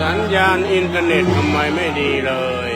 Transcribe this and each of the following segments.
สัญญาณอินเทอร์เน็ตทำไมไม่ดีเลย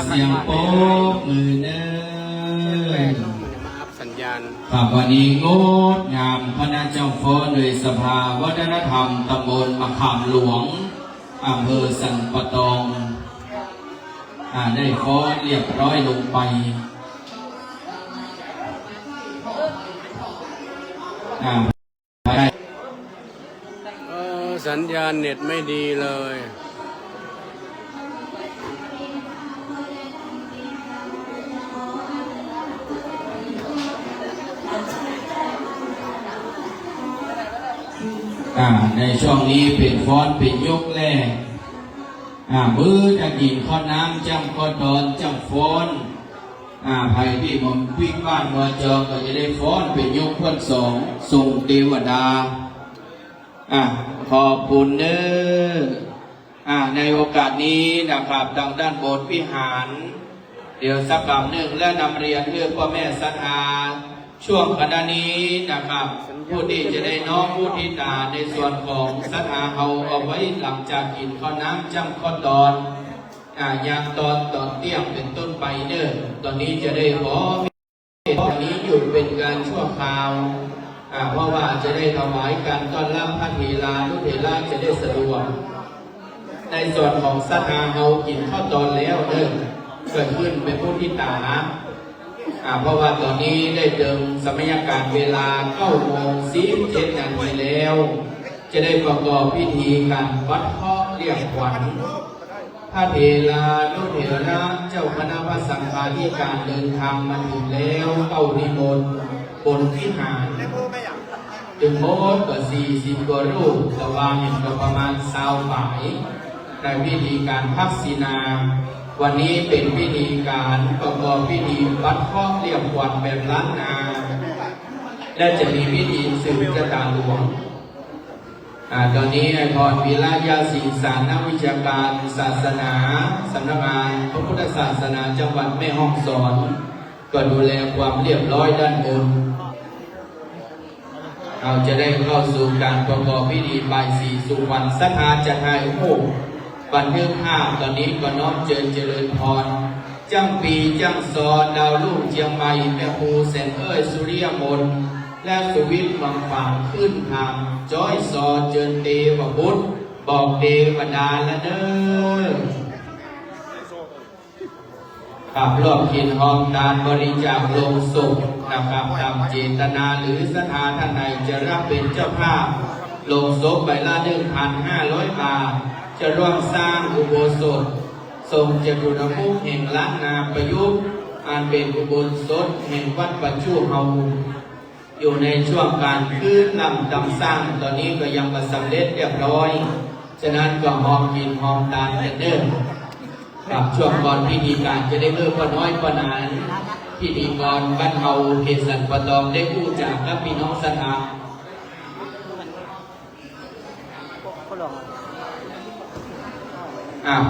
เสียงโป๊กมือเน้อสัญญาณครับวันนี้งดงามคณะเจ้าฟ้อนโดยสภาวัฒนธรรมตำบลมะขามหลวงอำเภอสันปะตองได้ฟ้อนเรียบร้อยลงไปสัญญาณเน็ตไม่ดีเลยในช่วงนี้เป็นฟ้อนเป็นยกแรกมือจะกินข้อน้ำจำข้อตอนจำฟ้อนไผ่ที่ผมวิ่งบ้านมาจองก็จะได้ฟ้อนเป็นยกคนสองส่งเทวดาขอบคุณเด้อในโอกาสนี้นะครับทางด้านโบสถ์วิหารเดี๋ยวสักคำหนึ่งและนำเรียนเพื่อพ่อแม่ศรัทธาช่วงขณะนี้นะครับผู้ที่จะได้น้อมผู้ที่ตาในส่วนของศรัทธาเอาไว้หลังจากกินข้าวน้ำจำข้อตอนอย่างตอนเตี้ยมเป็นต้นไปเด้อตอนนี้จะได้ขอตอนนี้หยุดเป็นการชั่วคราวเพราะว่าจะได้ถวายการต้อนรับพระเถรานุเถระจะได้สะดวกในส่วนของศรัทธากินข้าวตอนแล้วเด้อเกิดขึ้นเป็นผู้ที่ตาเพราะว่าตอนนี้ได้เดิมสมัยการเวลา9:47 นาทีแล้วจะได้ประกอบพิธีการวัดเคราะห์เรียกขวัญพระเถรานุเถระเจ้าคณะพระสังฆาธิการเดินทางมาถึงแล้วเข้านิมนต์บนวิหารถึงโบสถ์ก็40 กว่ารูปแต่ว่าเห็นก็ประมาณ20 ฝ่ายในพิธีการพักศีนาวันนี้เป็นพิธีการประกอบพิธีวัดเคราะห์เรียกขวัญแบบล้านนาและจะมีพิธีสืบชะตาหลวงตอนนี้นายพรวิลายาศิษานักวิชาการศาสนาสำนักงานพระพุทธศาสนาจังหวัดแม่ฮ่องสอนก็ดูแลความเรียบร้อยด้านบนเราจะได้เข้าสู่การประกอบพิธีบายสีสุวรรณศรัทธาจะถ่ายรูปบันทึกภาพตอนนี้ก็น้อมเจริญพรจังปีจังซอนดาวลุ่งเชียงใหม่แม่ภูแสนสุริยมนและสุวิทย์วังฝางขึ้นทางจ้อยซอเจินเตวบุตรบอกเทวดาละเด้อกับรอบกินหอมการบริจาคลงศพนะครับตามเจตนาหรือศรัทธาท่านใดจะรับเป็นเจ้าภาพลงศพใบละ 1,500 บาทจะร่วมสร้างอุโบสถทรงจตุรมุขแห่งล้านนาประยุกต์อันเป็นอุโบสถแห่งวัดปัจจุเฮาอยู่ในช่วงการคืนลำดำสร้างตอนนี้ก็ยังมาสำเร็จเรียบร้อยฉะนั้นก็หอมกินหอมทานกันเด้อกับช่วงก่อนพิธีการจะได้เพิ่มน้อยกว่านานพิธีกรบ้านเฮาเขตสันปะตองได้พูดจากกับพี่น้องศรัทธา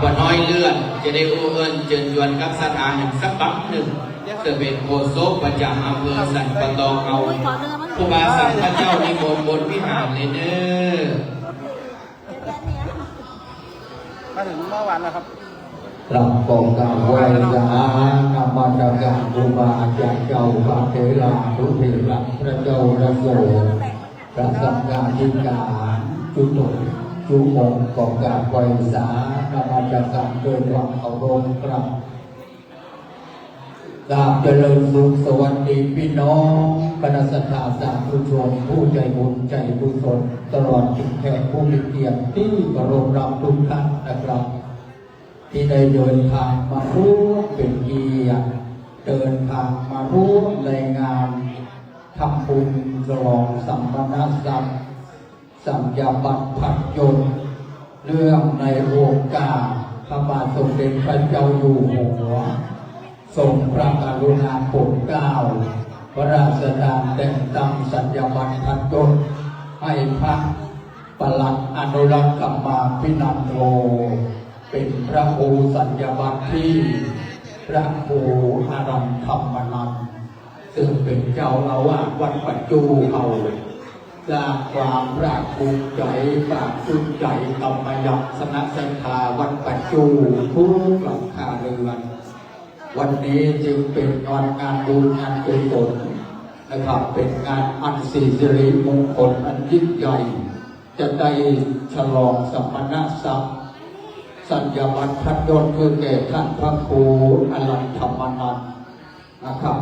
ปน้อยเลื่อนจะได้อู้เอิญเจิญยวนกับศรัทธาแห่งสักบักหนึ่งจะเป็นโฆษกประจำอำเภอสันปะตองเอาผู้บาสังฆเจ้านิมนต์บนวิหารเลยเด้อมาถึงเมื่อวานนะครับ หลับปองกาไหว้ยานำมาจากการบูบาจากเจ้าพระเถระทุเถระพระเจ้าระโสพระสังฆาธิการจุตุจุมงกองการไหว้สานำมาจากการเดินวังเอารมกลับกราบเจริญสุขสวัสดีพี่น้องคณะสัตยาสาธุชนผู้ใจบุญใจกุศลตลอดถึงแขกผู้มีเกียรติที่กรบรับทุกท่านนะครับ ที่ได้เดินทางมาร่วมเป็นเกียรติเดินทางมาร่วมในงานทำบุญฉลองสัมมนาสัมสัญญาบัตรผัดยนต์เรื่องในโอกาสพระบาทสมเด็จพระเจ้าอยู่หัวทรงพระกรุณาโปรดเกล้าพระราชทานแต่งตั้งสัญญาบัตรผัดยนต์ให้พระปลัดอนุรักษ์กรรมาภินันโทเป็นพระครูสัญญาบัตรที่พระครูอารันธรรมนันท์ซึ่งเป็นเจ้าอาวาสวัดปัจจุเอาสร้างความภาคภูมิใจภาคภูมิใจกรรมยักษ์สนักศรัทธาวัดปัจจุทุกหลังคาเรือนวันนี้จึงเป็นงานบุญงานกุศลนะครับเป็นงานอันสิริมงคลอันยิ่งใหญ่จะได้ฉลองสัมมนาสัมสัญญาบัตรผัดยนต์คือแก่ท่านพระครูอรันธรรมนันท์นะครับ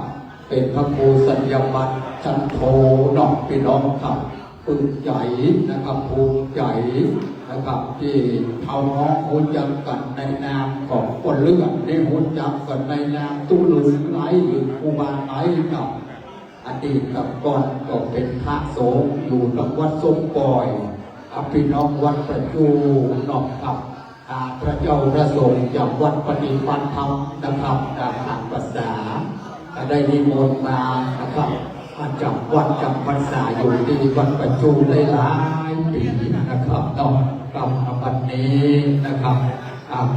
เป็นพระครูสัญญาบัตรชั้นโทน้องพี่น้องครับปลื้มใจนะครับภูมิใจนะครับที่เอาน้องหุ่นจักกันในนามของคนเลือดได้หุ่นจักกันในนามตุ้ลุงไหลหรือครูบาไหลกับอดีตกับก่อนก็เป็นพระสงฆ์อยู่ในวัดทรงปล่อยพี่น้องวัดประจูนอกครับพระเจ้าพระสงฆ์จากวัดปฏิบัติธรรมนะครับจากทางภาษาได้นิมนต์มานะครับมาจากวัดจำพรรษาอยู่ที่วัดประจูได้หลายปีนะครับต้องกรรมบัดนี้นะครับ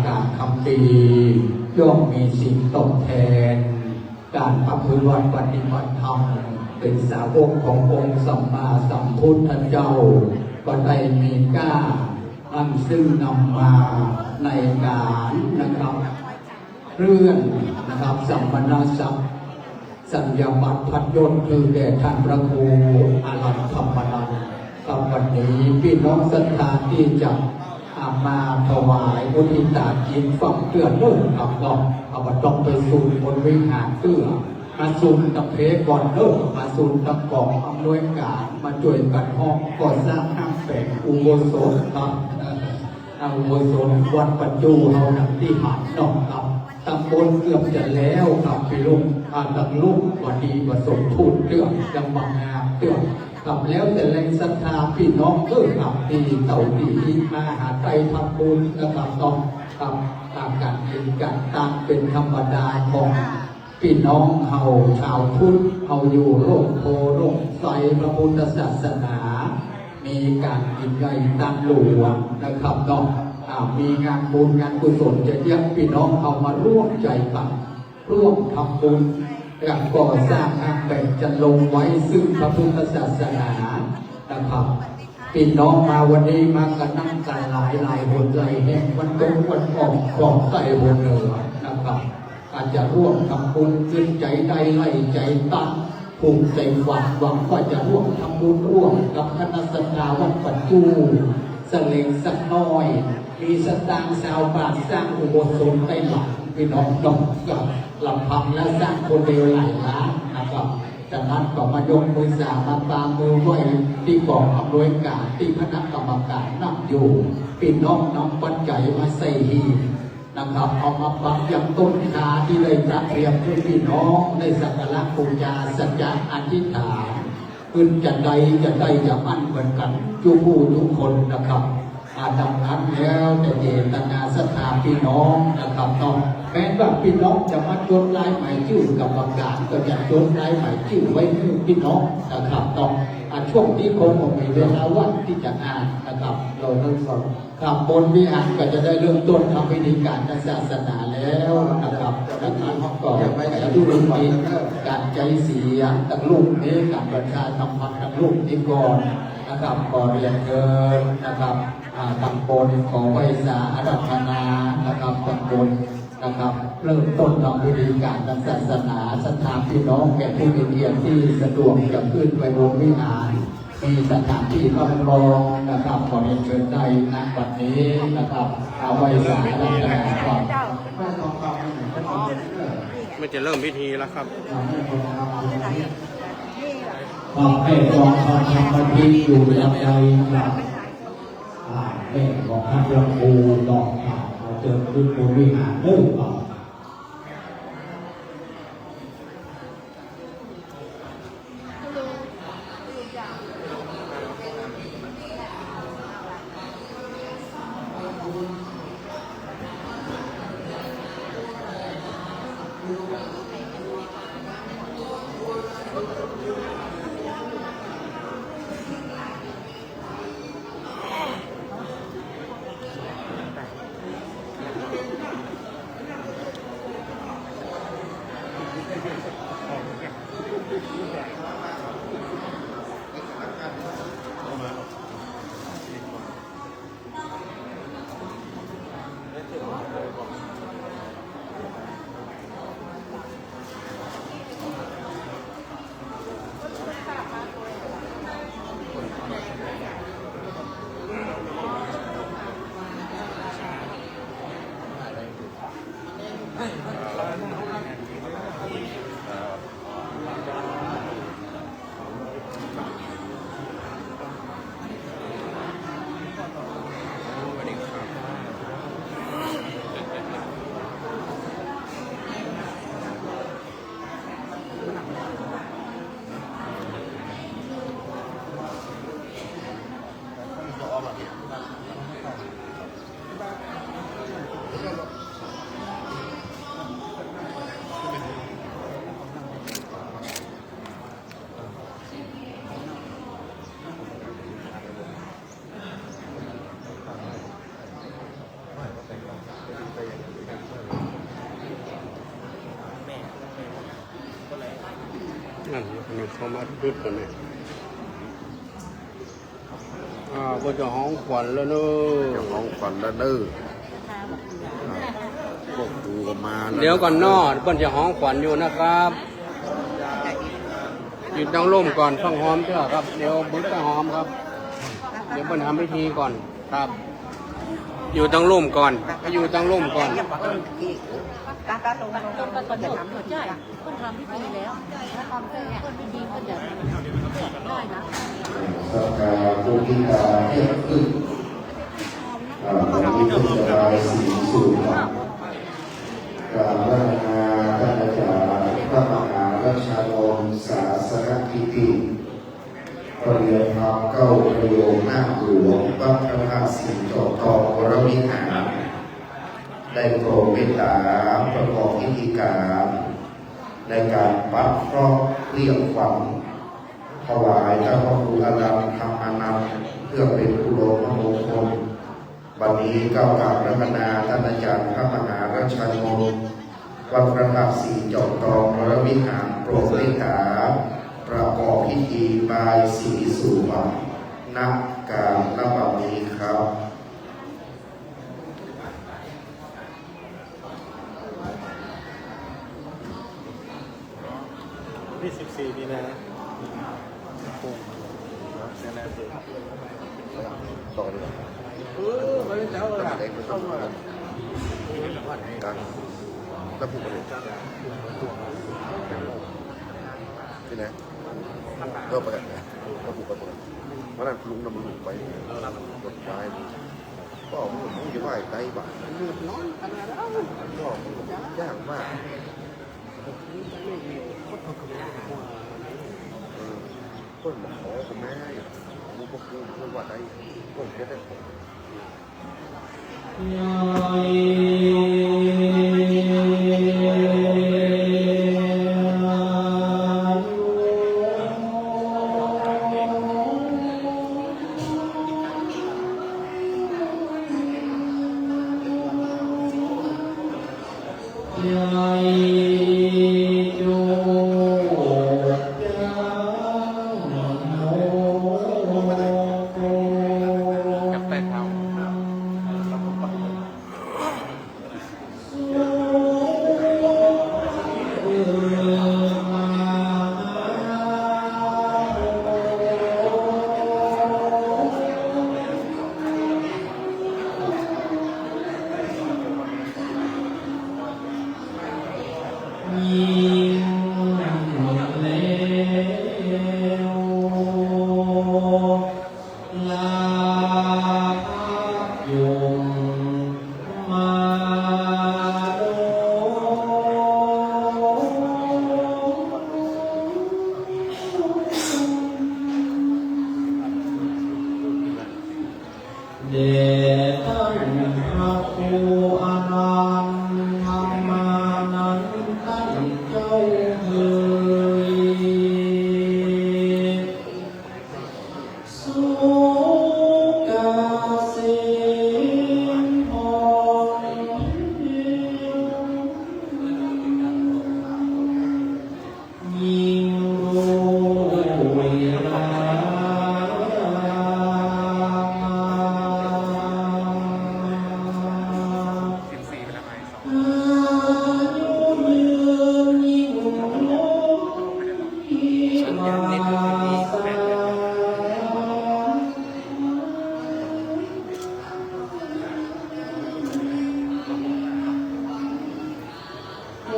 การทำดีย่อมมีสิ่งตอบแทนการประพฤติปฏิบัติธรรมเป็นสาวกขององค์สัมมาสัมพุทธเจ้าก็ได้มีกล้าอันซึ่งนำมาในการนะครับเรื่องนะครับสัมมนาสัมสัญญาบัตรผัดยนต์คือแก่ท่านพระครูอารันธรรมนันท์กับวันนี้พี่น้องศรัทธาที่จะมาถวายบุญตาจินฟังเตือนเรื่องกับเราเอามาต้องไปสูนบนวิหารเตือมาสูนตะเพก่อนเริ่มมาสูนตะกองอำนวยการมาช่วยกันห้องก่อสร้างห้างแฝงอุโบสถครับอุโบสถวัดปัจจุเราดังที่หาดนอกครับตำบลเกือบจะแล้วครับพี่ลุงตังลุงวันดีประสมพูดเรื่องยังบางงามเรื่องกับแล้วแต่แรงศรัทธาพี่น้องครับที่เต่าดีมาหาใจทำบุญนะครับต้องทำตามการเป็นการตามเป็นธรรมดาของพี่น้องเฮาชาวพุทธเฮาอยู่โลกโพโลกใสพระพุทธศาสนามีการกินใหญ่ตั้งหลวงนะครับต้องมีงานบุญงานกุศลจะเยี่ยมพี่น้องเอามาร่วมใจกันร่วมทำบุญการก่อสร้างห้างแบ่งจะลงไว้ซึ่งพระพุทธศาสนานะครับพี่น้องมาวันนี้มากันนั่งกันหลายหัวใจแห่งวันตรงวันออกของใจหัวเหนือนะครับอาจจะร่วมทำบุญขึ้นใจใดไล่ใจตั้งภูมิใจหวังว่าจะร่วมทำบุญร่วมกับคณะสัตยาวัดปัจจุสเลงสักน้อยมีสตางค์ชาวบ้านสร้างอุโบสถใต้หลังพี่น้องต้องกับลำพังและสร้างคนเดียวหลายล้านนะครับจากนั้นก็มายกมือสามาตามมือไหวที่กองอำนวยการที่คณะกรรมการนั่งอยู่พี่น้องนำปัจจัยมาใส่หีบนะครับเอามาปักยังต้นคาที่เลยจัดเตรียมเพื่อพี่น้องในสักการะบูชาสัจจะอธิษฐานขึ้นจะใดจะมั่นเหมือนกันทุกคนนะครับดังนั้นแล้วแต่เจตนาศรัทธาพี่น้องนะครับต้องแม้ว่าพี่น้องจะมาจดลายหมายชื่อกับประกาศก็จะจดลายหมายชื่อไว้ให้พี่น้องนะครับต้องช่วงนี้คงมีเวลาว่างที่จะอ่านนะครับเราเริ่มฟังครับบนวิหารก็จะได้เริ่มต้นทำพิธีการทางศาสนาแล้วนะครับแล้วการห้องก่อนจะดูเรื่องการใจเสียตั้งลูกนี้การประชาสัมพันธ์ตั้งลูกนี้ก่อนนะครับก่อเรียนเกินนะครับตำบลของไวสาอารัธนานะครับตำบลนะครับเริ่มต้นทำพิธีการทางศาสนาศรัทธาพี่น้องแก่ผู้มีเกียรติที่สะดวกจะขึ้นไปบนวิหารมีสถานที่รับรองนะครับขอเรียนเชิญได้ณบัดนี้นะครับเอาไวสาอารัธนาก่อนไม่จะเริ่มพิธีแล้วครับให้กองทำพิธีอยู่ลำใดครับแม่ของท่านพระครูดอกขาว เจริญบุญบริหารเริ่มก่อนนั่นมีเข้ามาดึกกันเนี่ยก็จะห้องขวัญแล้วเนอะจะห้องขวัญแล้วเนอะพวกดูกันมาเดี๋ยวก่อนนอดเพิ่นจะห้องขวัญอยู่นะครับหยุดตั้งร่มก่อนฟังหอมเถอะครับเดี๋ยวบึ้งหอมครับเดี๋ยวเพิ่นทำพิธีก่อนครับอยู่ตั้งร่มก่อนอยู่ตั้งร่มก่อนการลงคนจะทำหัวใจคนทำพิธีแล้วถ้าทำเพื่อคนพิธีคนจะได้นะสักการะผู้ที่ตาเที่ยงขึ้นวันนี้เป็นรายสีสูงการพัฒนาท่านอาจารย์พระมหาราชาองค์ศาสนกิติปริยธรรมเก้าประโยคหน้าหลวงพระพระธาตุสีจอมทองวรวิหารได้โปรดเมตตาประกอบพิธีการในการปัดเคราะห์เรียกขวัญถวายพระพุทธอนันต์ธรรมานันต์เพื่อเป็นอุดมมงคลวันนี้ก้าวกราบรัตนาท่านอาจารย์พระมหาราชานนท์วัดพระธาตุสีจอมทองวรวิหารโปรดเมตตาประกอบพิธีบายสีสู่วัดณการณบัดนี้ครับที่14มีนาคมต่อเลยไม่ได้เจ้าเลยเข้ามาการระบุกันเลยที่ไหนก็ประกาศระบุกันหมดเพราะนั้นลุงนำมันไปรถไฟก็มึงจะไหวไกลบ้านน้อยขนาดนั้นก็ยากมากคนมาขอคุณแม่มุกกูคนว่าได้คนจะได้ผมมา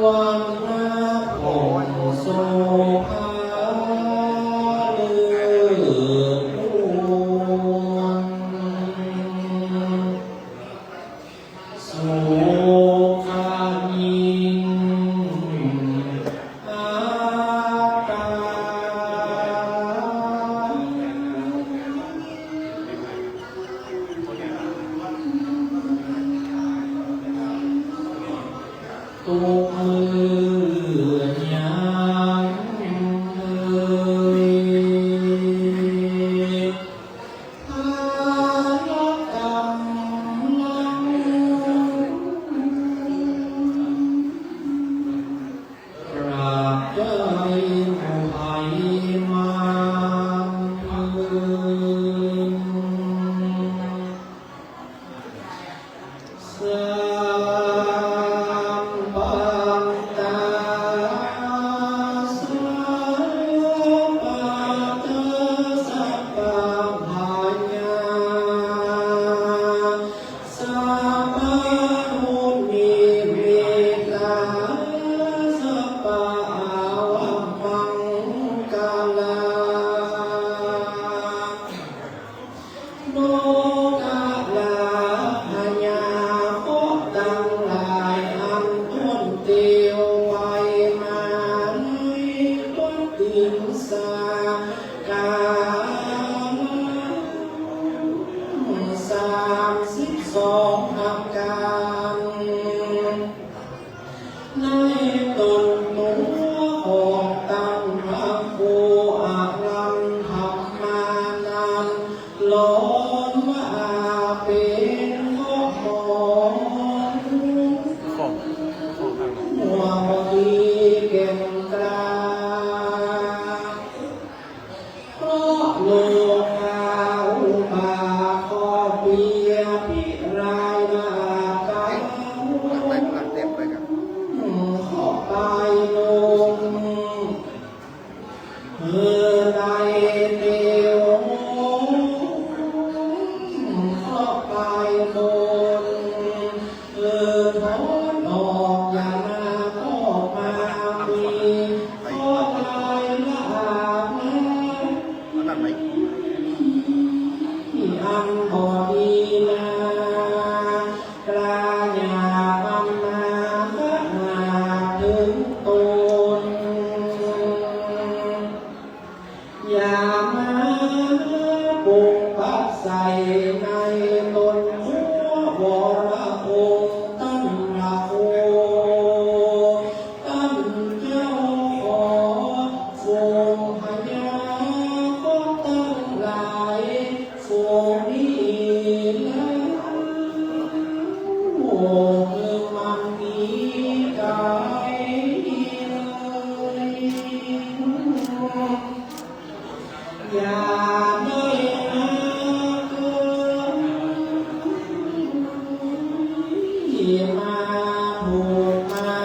วันนาโอโสภาเลือดพวงสุขายิงอาตาตุมือยังพายกำลังกราบใจผู้ให้มาพื้นสร้างปัญตาสร้างปัญตาสัพพะพายาสัพพะมุนีเมตตาสัพพะอาวัมมังกาลา โลกาลาพญาโคตั้งหลายอันต้นเตียวไปมาในต้นตินสากา32อาการในต้นตัวออกตั้งพระโคอารันธรรมานันล้อนว่าเป็นข้อหอนหัวดีเก่งกล้าเพราะโลกาอุบาขอเปียพิรายนาเก้า ไปหลังเต็มไปกัน ขอไปลงในเดียวขอไปลงถอนออกอย่ามาขอมามีขอไปละอาบน้ำ อันนั้นไหม อันพอดีนากลาหยาบันนาพระนาถึงตนอย่ามาปุกปักใส่ในตนหัววรองค์ตั้งละโอตั้งเจ้าขอฟูงพญาก็ตั้งหลายฟูงนี้แล้วโอ้คือมันมีกายเลยอย่าได้มาเกินมาผูกมา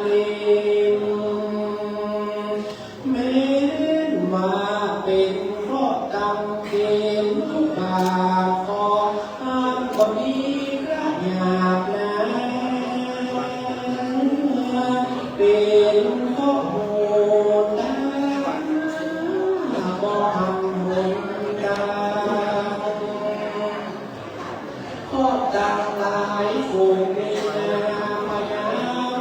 เล่นแม้นว่าเป็นเพราะกรรมเกณฑ์บาปของท่านก็ดีกระหยาบนะเป็นเพราะโหดนะบ่ทำบุญกันเพราะต่างหลายฝูงมีนาพญา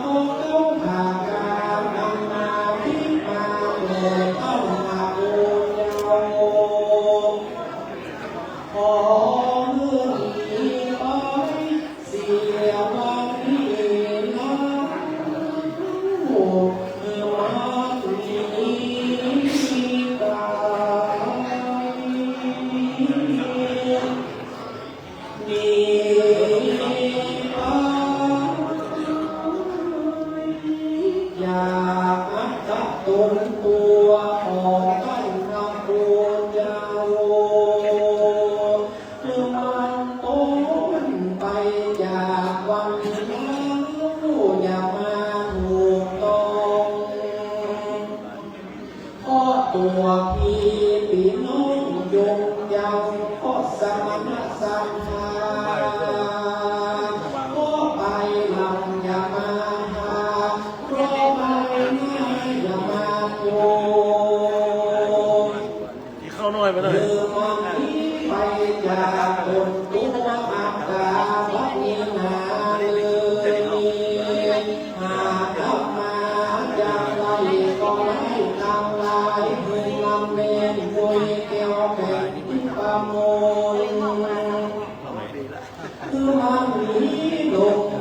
พวกเขาพาการนำมาพิมาเลยเข้ามาบูชาขอเมื่อนี้ไปเสียวันนี้นะโอ้เมื่อวันนี้ตายนี่ไปอยากอัตตตนตัวของท่านพระพุทธเจ้าเมื่อมันต้นไปจากวันนั้นอย่ามาถูกต้องเพราะตัวพี่ปีน้องยงยาวเพราะสมณสัมภารเพราะไปลำอย่ามาหาเพราะ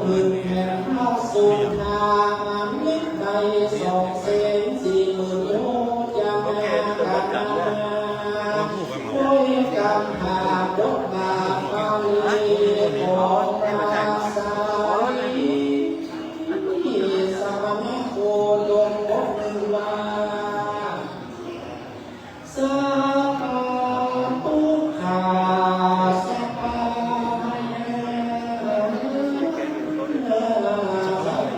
พึ่งแห่งพระสุธามนิจในสองเส้นสี่หมื่นโยจานาคาด้วยกำหาดกบาปาลีของราสาลีสมณโคดมบกวาสาธุขาสัพพะ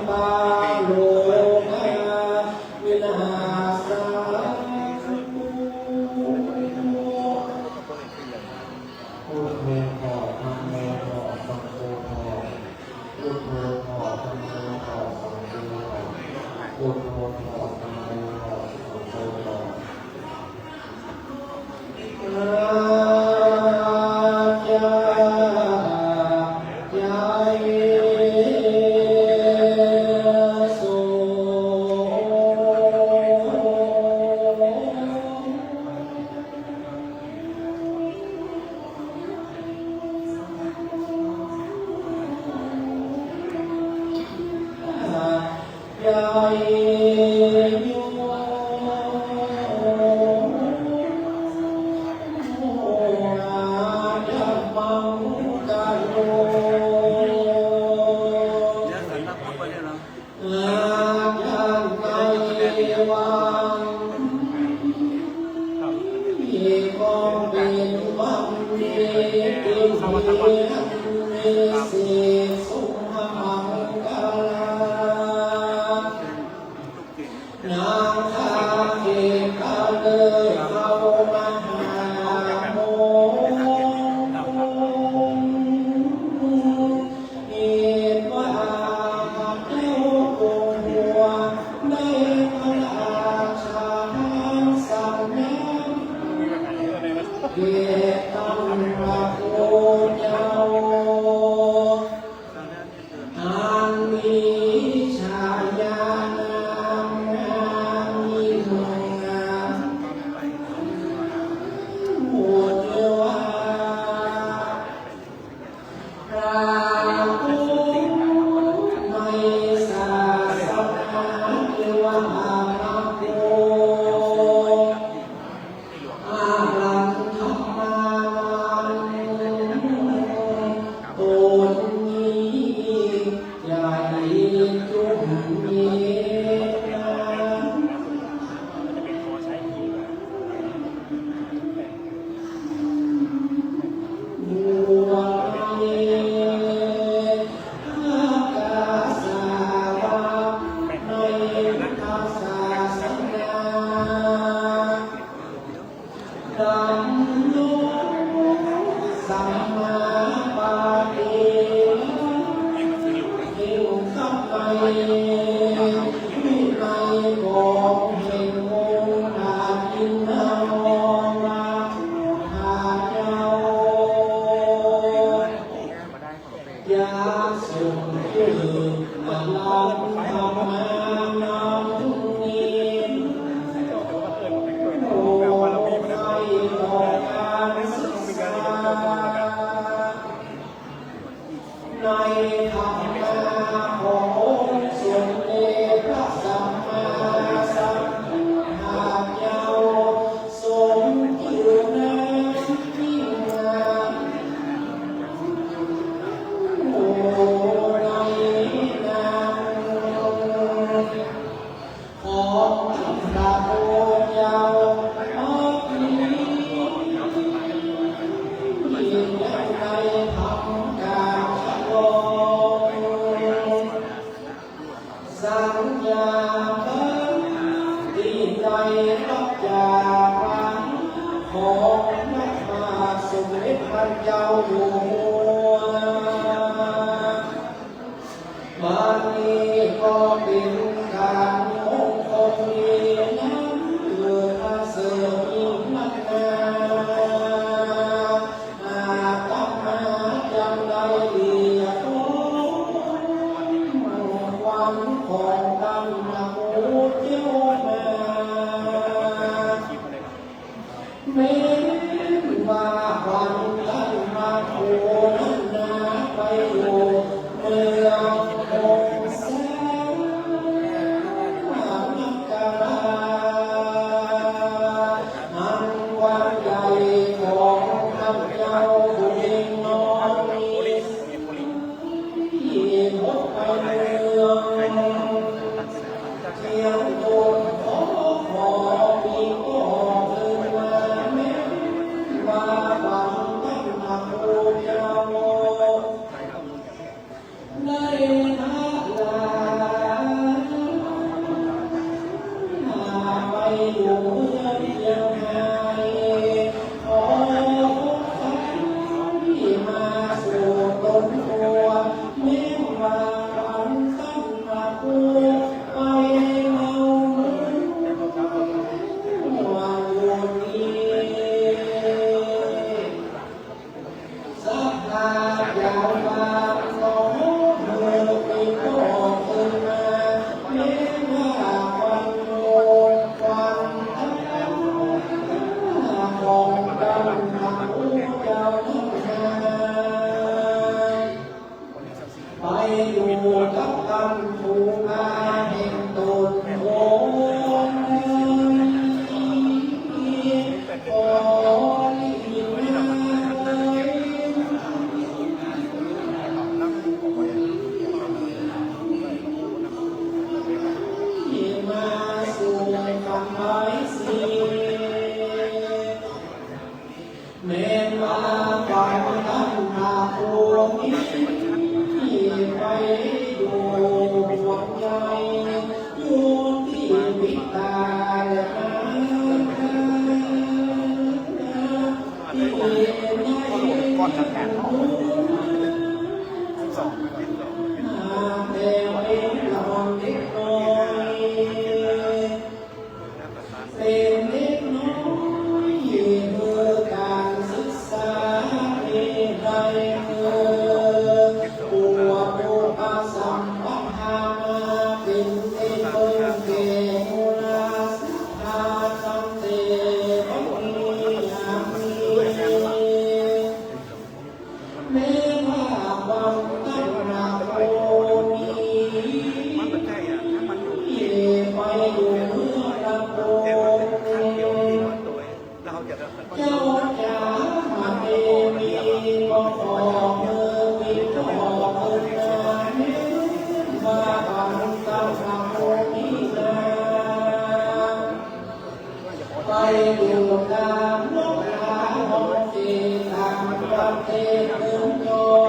ปาโลกาวินาศาพุทโธขอธรรมโมขอสังโฆขอพุทโธขอธรรมโมขอสังโฆขอพุทโธขอธรรมโมขอสังโฆขอเมือง Hãy subscribe cho kênh Ghiền Mì Gõ để không bỏ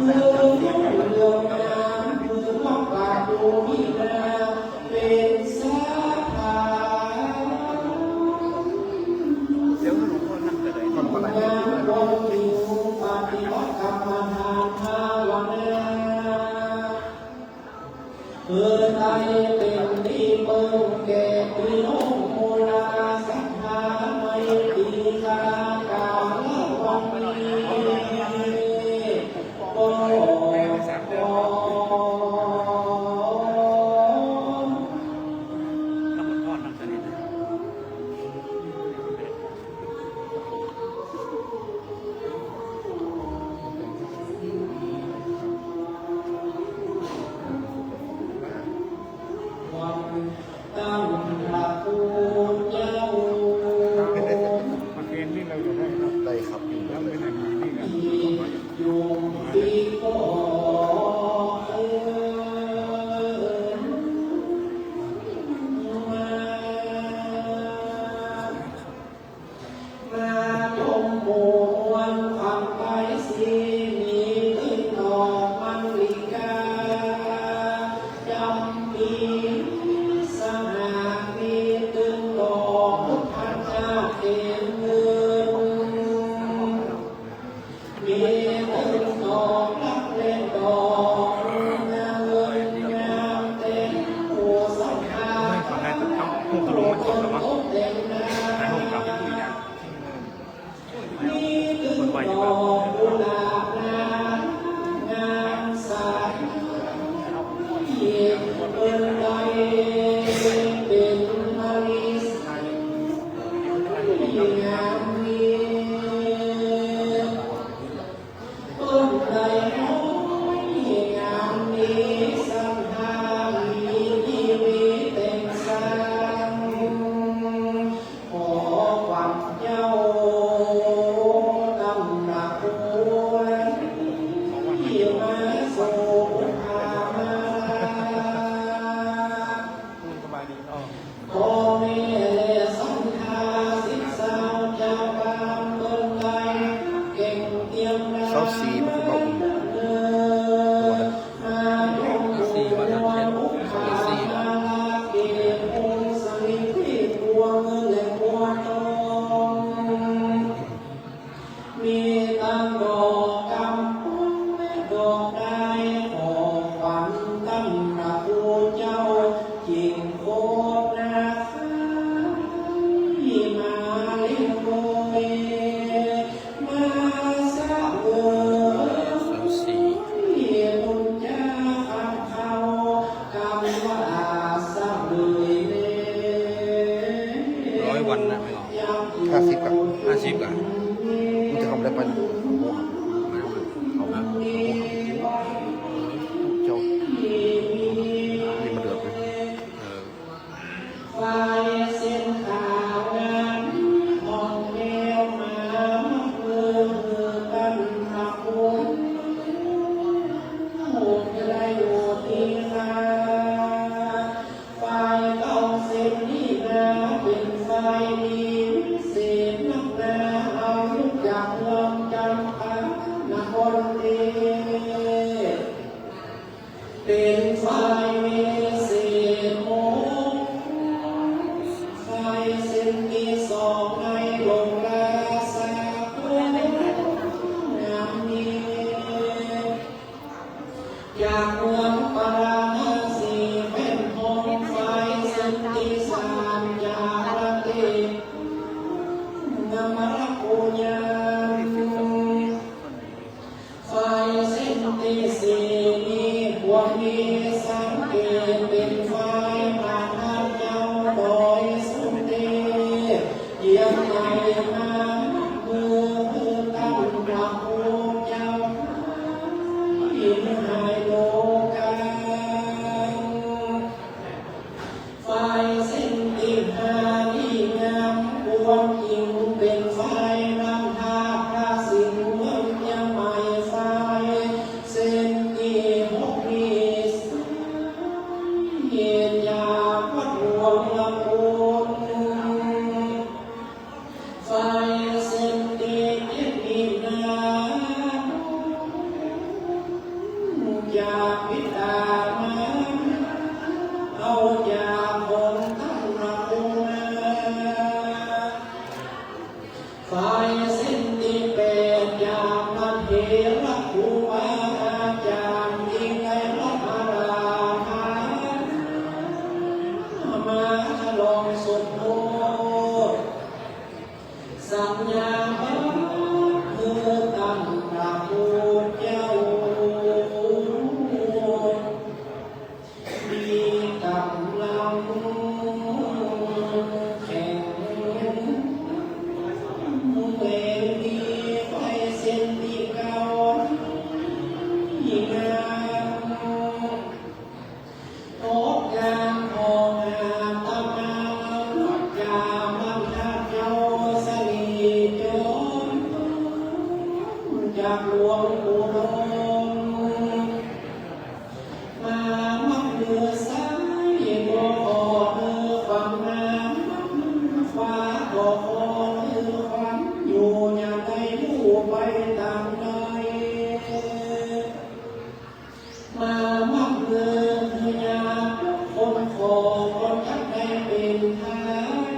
lỡ มาโสอามาพ่อแม่สังฆาศิษย์สาวเจ้าบ้านเมืองไทยเก่งเตรียม เสาสีมันคือเบาอุ่น สี่วันนั้นเช่นสี่แล้ว มีตั้งดอกกำปุ้งและดอกได้ขอฝันตั้งพระภูเจ้าจิงโคตรนาที่มาเลี้ยงโดยมาสะเบือ สามสี่ บุญญาอันเขากำว่าสะเบือ 100 วันนะไม่ออก 50กับ 50อ่ะ มันจะทำได้ไปโม่เขานะเจ้านี่มันเดือดเลย ไฟเส้นขาวนั้นมองแก้วมาเมื่อกันพระคุณโหดไรโหดที่นาไฟเก่าเส้นนี้นาเป็นไฟดีเศษนักนาเอาจากเมืองจำปานครเดชเป็นไฟเมเสโม ไฟเส้นที่สองในลงลาสาคุงามนี้จากเมืองปาราณสีเป็นห้องไฟเส้นที่สามจากประเทศนามรปุญญาไฟเส้นที่สี่นี้พวกนี้สังเกตเป็นไฟผ่านน้ำเจ้าดอยสุเทพเยี่ยมใหญ่มาเมื่อตั้งพระภูเจ้าอินหายโลกันไฟเส้นที่ห้าที่งามบวมยิ่งเป็นไฟนำทาพระสิงห์เมืองยังใหม่ไฟเส้นที่หกนี้เหตุยาวัดหลวงลำพูนไฟเส้นที่เจ็ดนี้นาจากพิตามาเอาจากคนตั้งพระภูมิไฟเส้นที่แปดจากพระเถระครูบาอาจารย์ยิ่งในรัตราภามาฉลองสมโภชสัญญาบัตรคือตั้งพระภูเจ้ามีกำลังแข็งแรงดีไฟเส้นที่เก่ายิ่งงามโต๊ะงามทองงามตำนานยามันทัดเจ้าสลีจนจากหลวงปู่รมมามัดมือซ้ายก็ขอมือฝั่งน้ำฟ้าก็ขอมือฝั่งอยู่อย่างไรลู่ไปตามใดมามัดมือพยาคนขอคนทักได้เป็นทาน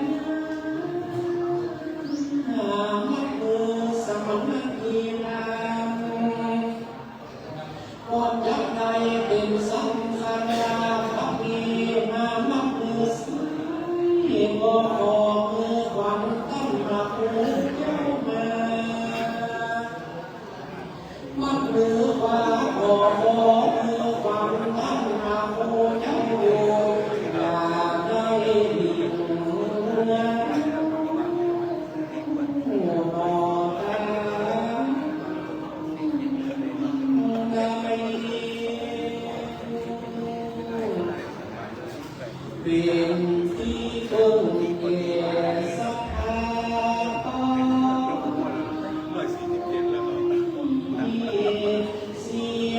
มัดมือสมณกีนามคนทักได้เป็นสังฆราพักดีมามัดมือซ้ายก็ขอมือขวัญตั้งพระภูเจ้ามามัดมือขวาก็ขอมือขวัญตั้งพระภูเจ้าอยู่อย่าได้ดีเนื้อหัวบอตาได้ เป็นที่พึ่งแก่ศรัทธาที่เสีย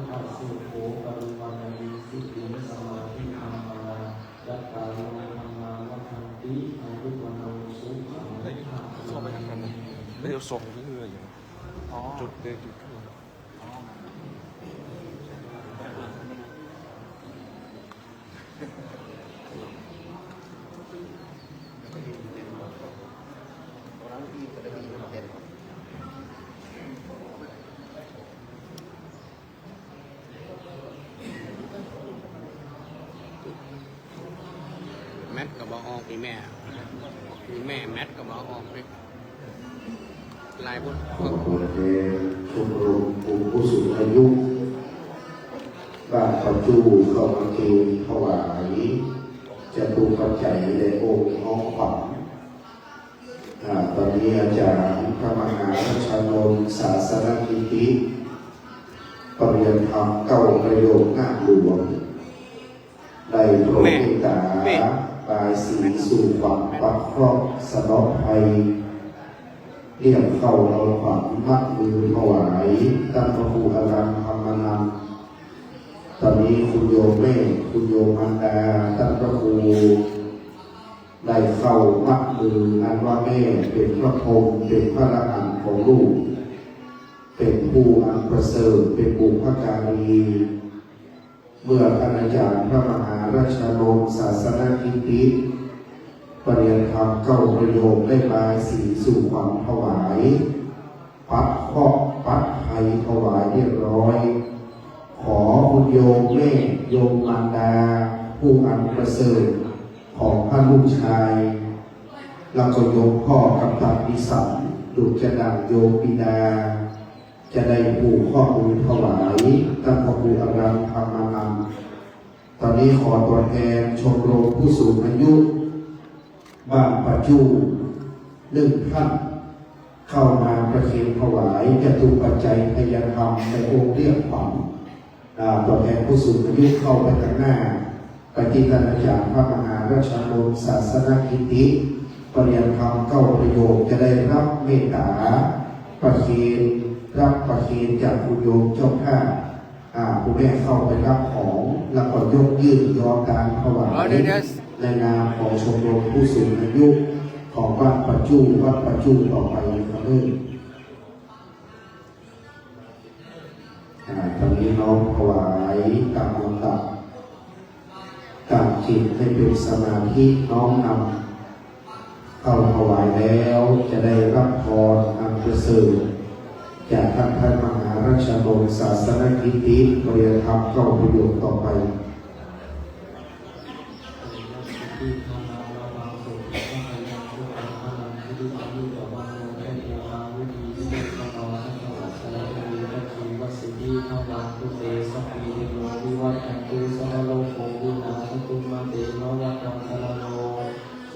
ปัสสุโขปริวันติสิกิสมาธิธรรมายัตตาโลธรรมาวัฏันติอายุวันโนสุขังเข้าไปทำกันไม่ได้ส่งก็คืออย่างจุดเด็กจุดแมทกับบอออกพี่แม่แมทกับบอออกไปลายบน ขอบคุณแทนชมรมผู้สูงอายุบ้านปัจจุเข้ามาเทถวายจะตูปัจจัยในองค์น้องขวัญตอนนี้อาจารย์พระมหาราชนนท์ศาสนกิติปริยัติธรรมเก้าประโยคหน้าหลวงได้โปรดเมตตาบายสีสู่ฝันปักครอบสนอภัยเรียกเข้าเอาขวัญมัดมือถวายตั้งพระครูอารังธรรมนันท์ตอนนี้คุณโยมแม่คุณโยมอันดาตั้งพระครูได้เข้ามัดมืออันว่าแม่เป็นพระพรหมเป็นพระอรหันต์ของลูกเป็นผู้อันประเสริฐเป็นบุพการีเมื่อท่านอาจารย์พระมหาราชนนท์ศาสนกิติปริยัติธรรมเก้าประโยคได้บายสีสู่ขวัญถวายปัดครอบปัดไทยถวายเรียบร้อยขอคุณโยมแม่โยมมารดาผู้อันประเสริฐของพระลูกชายแล้วก็โยมพ่อกับตัดนิสัยดุจดังโยมปิดาจะได้ผูกข้อมือถวายตั้งพระครูอารังธรรมนันท์ตอนนี้ขอตัวแทนชมรมผู้สูงอายุบ้านปัจจุ1 ท่านเข้ามาประเคนถวายจะถูกปัจจัยพยธรรมในองค์เรียกขวัญตัวแทนผู้สูงอายุเข้าไปข้างหน้าไปที่ท่านอาจารย์พระมหาราชนนท์ศาสนกิติปริยัติธรรมเก้าประโยคจะได้รับเมตตาประเคนรับประเคนจากคุณโยมเจ้าข้าคุณแม่เข้าไปรับของแล้วก็ยกยื่นยอมการถวายในนามของชมรมผู้สูงอายุของวัดปัจจุวัดปัจจุต่อไปครับเพื่อนตอนนี้น้องถวายตามลำดับการจิตให้เป็นสมาธิน้อมนำเข้าถวายแล้วจะได้รับพรอันประเสริฐจากท่านพระมหาราชนนท์ศาสนกิติปริยัติธรรมเก้าประโยคต่อไป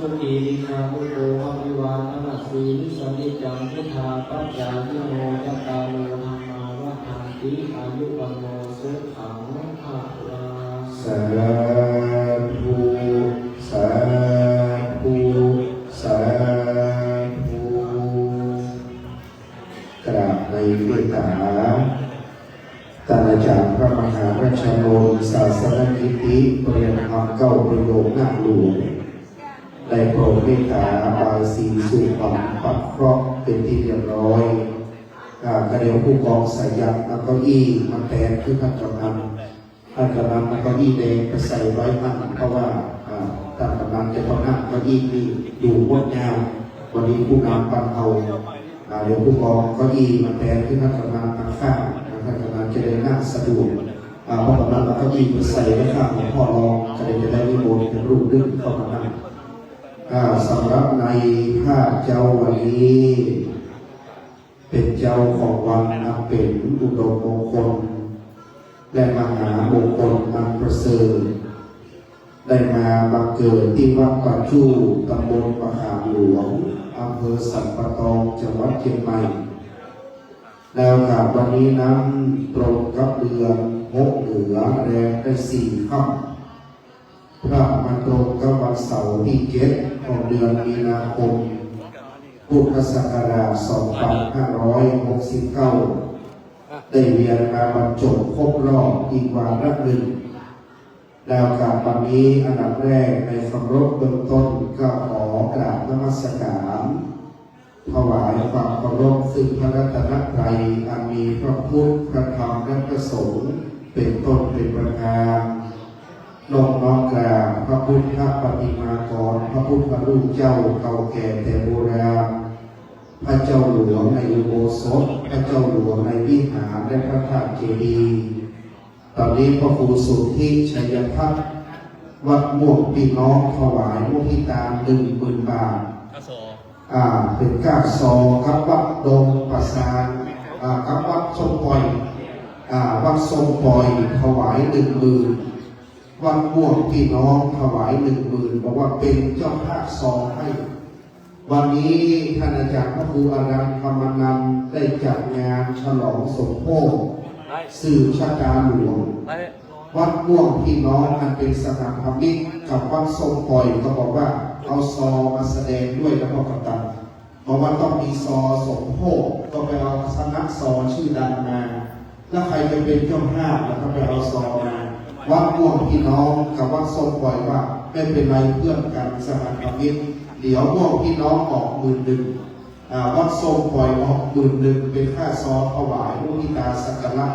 สุขีลินามุโตภวิวาทนาสีนิสนิจังพุทธาปัจจายิโนจัตตาโลธรรมาวัฏันติอายุวันโนสุขังภะลังสาธุสาธุสาธุกราบในเมตตาท่านอาจารย์พระมหาราชนนท์ศาสนกิติปริยัติธรรมเก้าประโยคหน้าหลวงได้โปรดเมตตาบายสีสู่ขวัญปัดเคราะห์เป็นที่เรียบร้อยกระเดียวผู้กองสายันแล้วก็อี้มาแทนคือท่านกำนันแล้วก็อี้แดงไปใส่ไว้ท่านเพราะว่าท่านกำนันจะต้องนั่งก็อี้นี่อยู่บนยาววันนี้ผู้นำปันเอาเดี๋ยวผู้กองก็อี้มาแทนคือท่านกำนันทางข้างท่านกำนันจะได้นั่งสะดวกเพราะกำนันแล้วก็อี้ไปใส่ไว้ข้างของพ่อรองจะได้นิมนต์เป็นรูปดึงเข้ามานั่งสำหรับในภาคเจ้าวันนี้เป็นเจ้าของวันนับเป็นอุดมมงคลและมหามงคลอันประเสริฐได้มาบังเกิดที่วัดปัจจุตำบลมหาหลวงอำเภอสันปะตองจังหวัดเชียงใหม่แล้วกับวันนี้นั้นตรงกับเดือน6 เหนือแรงได้4 ค่ำพระมันตรงกับวันเสาร์ที่7ของเดือนมีนาคมพุทธศักราช 2569 ได้เรียนการบรรจบครบรอบอีกวาระหนึ่งแล้วการวันนี้อันดับแรกในคำรบเบื้องต้นก็ขอกราบนมัสการถวายความเคารพซึ่งพระรัตนตรัยอันมีพระพุทธพระธรรมและพระสงฆ์เป็นต้นเป็นประธานน้อมกราบพระพุทธปฏิมากรพระพุทธรูปเจ้าเก่าแก่แต่โบราณพระเจ้าหลวงในอุโบสถพระเจ้าหลวงในวิหารและพระธาตุเจดีย์ตอนนี้พระครูสุทธิชัยพัฒน์วัดม่วงพี่น้องถวายมุทิตา10,000 บาทเป็นก้าซอครับวัดดงประสานครับวัดทรงปล่อยวัดทรงปล่อยถวาย10,000วัดม่วงพี่น้องถวาย10,000บอกว่าเป็นเจ้าภาพซองให้วันนี้ท่านอาจารย์พระครูอารันธรรมนันท์ได้จัดงานฉลองสมโภชสืบชะตาหลวงวัดม่วงพี่น้องอันเป็นสถานธรรมิกกับวัดทรงปล่อยก็บอกว่าเอาซอมาแสดงด้วยแล้วก็กระตันบอกว่าต้องมีซอสมโภชก็ไปเอาสำนักซอชื่อดังมาแล้วใครจะเป็นเจ้าภาพแล้วก็ไปเอาซอมาวัดม่วงพี่น้องกับวัดทรงปล่อยว่าไม่เป็นไรเพื่อนกันสถานธรรมิกเดี๋ยวม่วงพี่น้องออก10,000วัดทรงปล่อยออก10,000เป็นค่าซอถวายมุทิตาสักการะ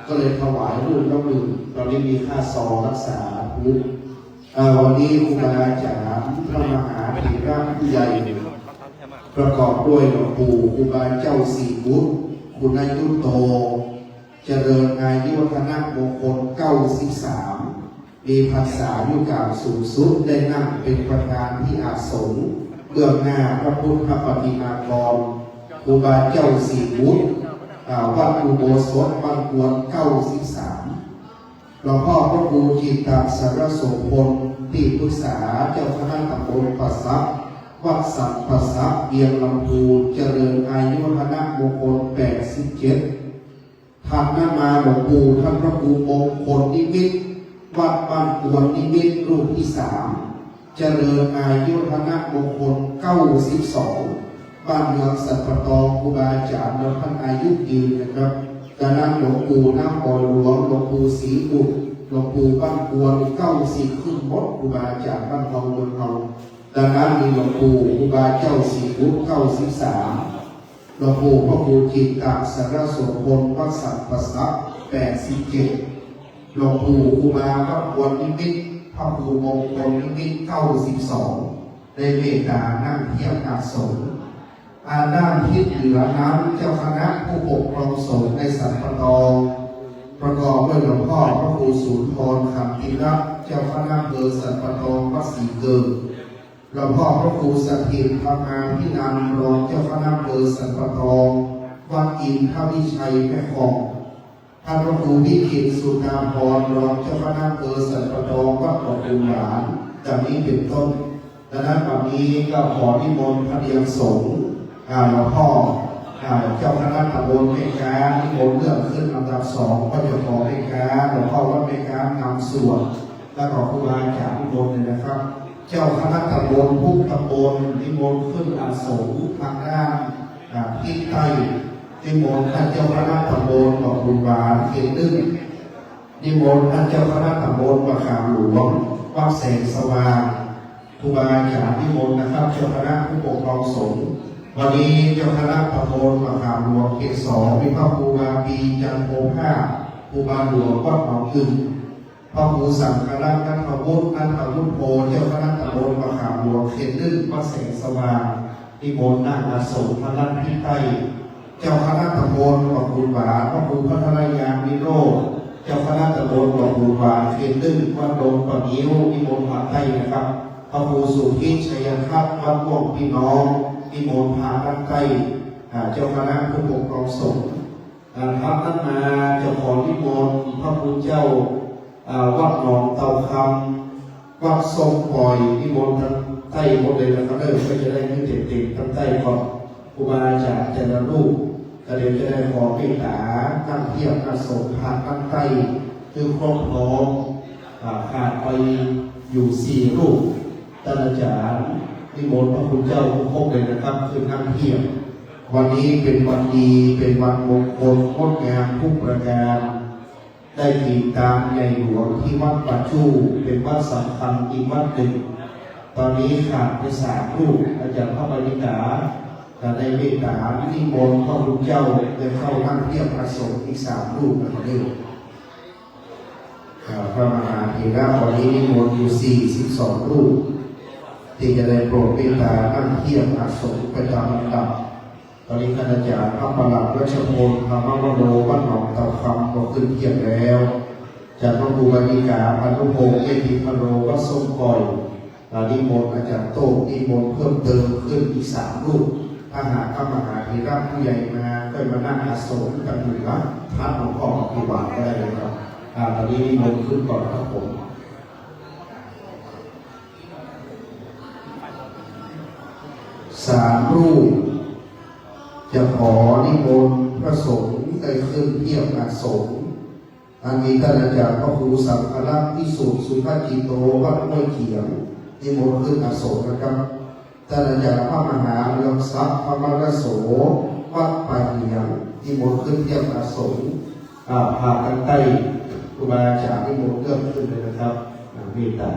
ก็เลยถวายรูปละ10,000ตอนนี้มีค่าซอรักษาพุทธวันนี้ครูบาอาจารย์พระมหาเถระผู้ใหญ่ประกอบด้วยหลวงปู่ครูบาเจ้าศรีบุตรคุณอายุโตเจริญอายุวัฒนมงคล93มีพรรษายุกาสูงสุดได้นั่งเป็นประธานที่อาสมเบื้องหน้าพระพุทธปฏิมากรครูบาเจ้าศรีบุตรวัดอุโบสถบางกวน93หลวงพ่อพระครูจิตตสารโสพลที่ปรึกษาเจ้าคณะตำบลปัสสักวัดสัมปัสสักเบียงลำพูเจริญอายุวัฒนมงคล87ท่านนั้นมาหลวงปู่ท่านพระครูมงคลนิมิตวัดบ้านกวนนิมิตรูปที่3เจริญอายุวัฒนมงคล92บ้านเมืองสัตปะตองครูบาอาจารย์ท่านอายุยืนนะครับดังนั้นหลวงปู่น้ำบ่อหลวงหลวงปู่ศรีบุตรหลวงปู่บ้านกวน90ขึ้นมดครูบาอาจารย์บ้านทองเมืองทองดังนั้นมีหลวงปู่ครูบาเจ้าศรีบุตร93หลวงปู่พระครูจิตตสารโสพลวัดสัมปัสสัก87หลวงปู่ครูบาวัดกวนนิมิตพระครูมงคลนิมิต92ได้เมตตานั่งเทียบอาสมด้านทิศเหนือนั้นเจ้าคณะผู้ปกครองสงฆ์ในสันปะตองประกอบด้วยหลวงพ่อพระครูสุนทรคำพิรักษ์เจ้าคณะอำเภอสันปะตองวัดศรีเกิดหลวงพ่อพระครูสถิตธรรมาภินันท์รองเจ้าคณะอำเภอสันปะตองวัดอินทวิชัยแม่คองท่านพระครูวิจิตรสุธาภรณ์รองเจ้าคณะอำเภอสันปะตองวัดหนองบุญหลานจากนี้เป็นต้นดังนั้นวันนี้ก็ขอนิมนต์พระเดียงสงฆ์หลวงพ่อเจ้าคณะตำบลเมกานิมนต์เรื่องขึ้นลำดับ2ก็จะขอเมกาหลวงพ่อวัดเมกานำส่วนและขอครูบาอาจารย์นิมนต์เลยนะครับเจ้าคณะตำบลทุกตำบลนิมนต์ขึ้นอาสมทางด้านทิศใต้นิมนต์ท่านเจ้าคณะตำบลบอกบุญบาเขตนึ่งนิมนต์ท่านเจ้าคณะตำบลประขามหลวงวัดแสงสว่างครูบาอาจารย์นิมนต์นะครับเจ้าคณะผู้ปกครองสงฆ์วันนี้เจ้าคณะตำบลประขามหลวงเขต2มีพระครูบาปีจันโพภาครูบาหลวงวัดหนองอึ่งพระครูสังฆรัตน์นัทวุฒิโพเจ้าคณะตำบลประขามหลวงเขตนึ่งวัดแสงสว่างนิมนต์นั่งอาสมพระนันทิใต้เจ้าคณะตำบลบอกบุญบาพระครูพัฒนายามิโรเจ้าคณะตำบลบอกบุญบาเขตนึ่งวัดโดนปะนิ้วนิมนต์มาใต้นะครับพระครูสุทธิชัยพัฒน์วัดม่วงพี่น้องนิมนต์พาด้านใต้เจ้าคณะผู้ปกครองสงฆ์ครับท่านมาเจ้าของนิมนต์พระคุณเจ้าวัดหนองเตาคำวัดทรงปล่อยนิมนต์ทางใต้หมดเลยนะครับเริ่มก็จะได้ไม่ติดทางใต้ก่อนครูบาอาจารย์จะรูปก็เดี๋ยวจะได้ขอเมตตาตั้งเทียบอาสมพาด้านใต้คือครบพร้อมขาดไปอยู่4รูปท่านอาจารย์นิมนต์พระคุณเจ้าทุกองค์เลยนะครับคือนั่งเทียบ วันนี้เป็นวันดีเป็นวันมงคลงดงามทุกประการได้ติดตามในหลวงที่วัดปัจจุเป็นวัดสำคัญอีกวัดหนึ่งตอนนี้ขาดไป3 รูปอาจารย์พระบริกาแต่ในเมตตานิมนต์พระพุทธเจ้าได้เข้านั่งเทียบพระสงฆ์อีก3 รูปนั่นเองพระมหาเถระวันนี้นิมนต์อยู่42 รูปที่จะได้โปรดเมตตานั่งเทียบพระสงฆ์ประจำลำดับตอนนี้คณาจารย์พระประหลัดรัชพลธรรมวโรวัดหนองเต่าคำก็ขึ้นเทียบแล้วจากพระครูบาริกาพันธุพงศ์เอติพโรวัดส้มก่อยนิมนต์อาจารย์โต้นิมนต์เพิ่มเติมขึ้นอีก3 รูปถ้าหากพระมหาเถระผู้ใหญ่มาก็มานั่งอาสมกันอยู่นะท่านหลวงพ่อปฏิบัติได้เลยครับตอนนี้นิมนต์ขึ้นก่อนครับผม3 รูปจะขอนิมนต์พระสงฆ์ได้ขึ้นเทียบอาสมอันนี้ท่านอาจารย์พระครูสังฆรักษ์พิสุทธิ์สุภจิโตวัดห้วยเขียงนิมนต์ขึ้นอาสมนะครับท่านอาจารย์พระมหาเรืองทรัพย์พระมรโสวัดป่าเหียงนิมนต์ขึ้นเทียบอาสมพากันใต้ครูบาอาจารย์นิมนต์เริ่มขึ้นเลยนะครับเมตตา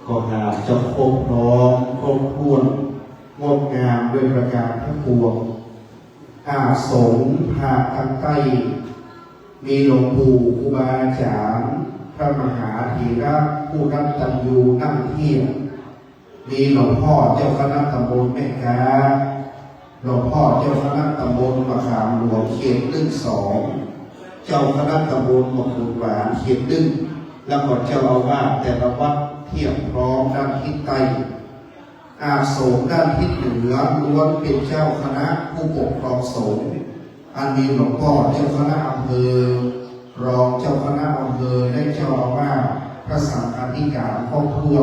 ก็หาจะครบพร้อมครบถ้วนงดงามด้วยประการทั้งปวงอาสมภาคทางใต้มีหลวงปู่ครูบาอาจารย์พระมหาเถระผู้รับตัญญูนั่งเทียบมีหลวงพ่อเจ้าคณะตำบลแม่กาหลวงพ่อเจ้าคณะตำบลมะขามหลวงเขตลึก2เจ้าคณะตำบลมะขุนหวานเขตลึกแล้วก็เจ้าอาวาสแต่ละวัดเทียบพร้อมด้านทิศใต้อาสมด้านทิศเหนือล้วนเป็นเจ้าคณะผู้ปกครองสงฆ์อันมีหลวงพ่อเจ้าคณะอำเภอรองเจ้าคณะอำเภอได้เจ้าอาวาสพระสังฆาธิการครอบครัว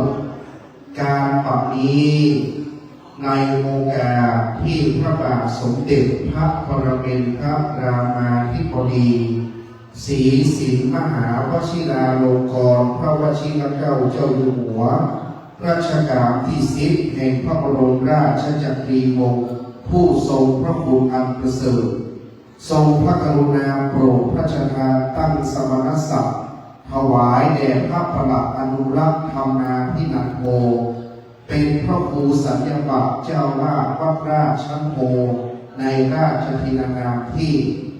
การปรับนี้ในโอกาสที่พระบาทสมเด็จพระปรมินทรรามาธิบดีศรีสินมหาวชิราลงกรณ์พระวชิรเกล้าเจ้าอยู่หัวรัชกาลที่10แห่งพระบรมราชจักรีวงศ์ผู้ทรงพระคุณอันประเสริฐทรงพระกรุณาโปรดพระราชทานตั้งสมณศักดิ์ถวายแด่พระประหลัดอนุรักษ์ธรรมาภินันโทเป็นพระครูสัญญบัตรเจ้าวาดวัดราชโมในราชธินานามที่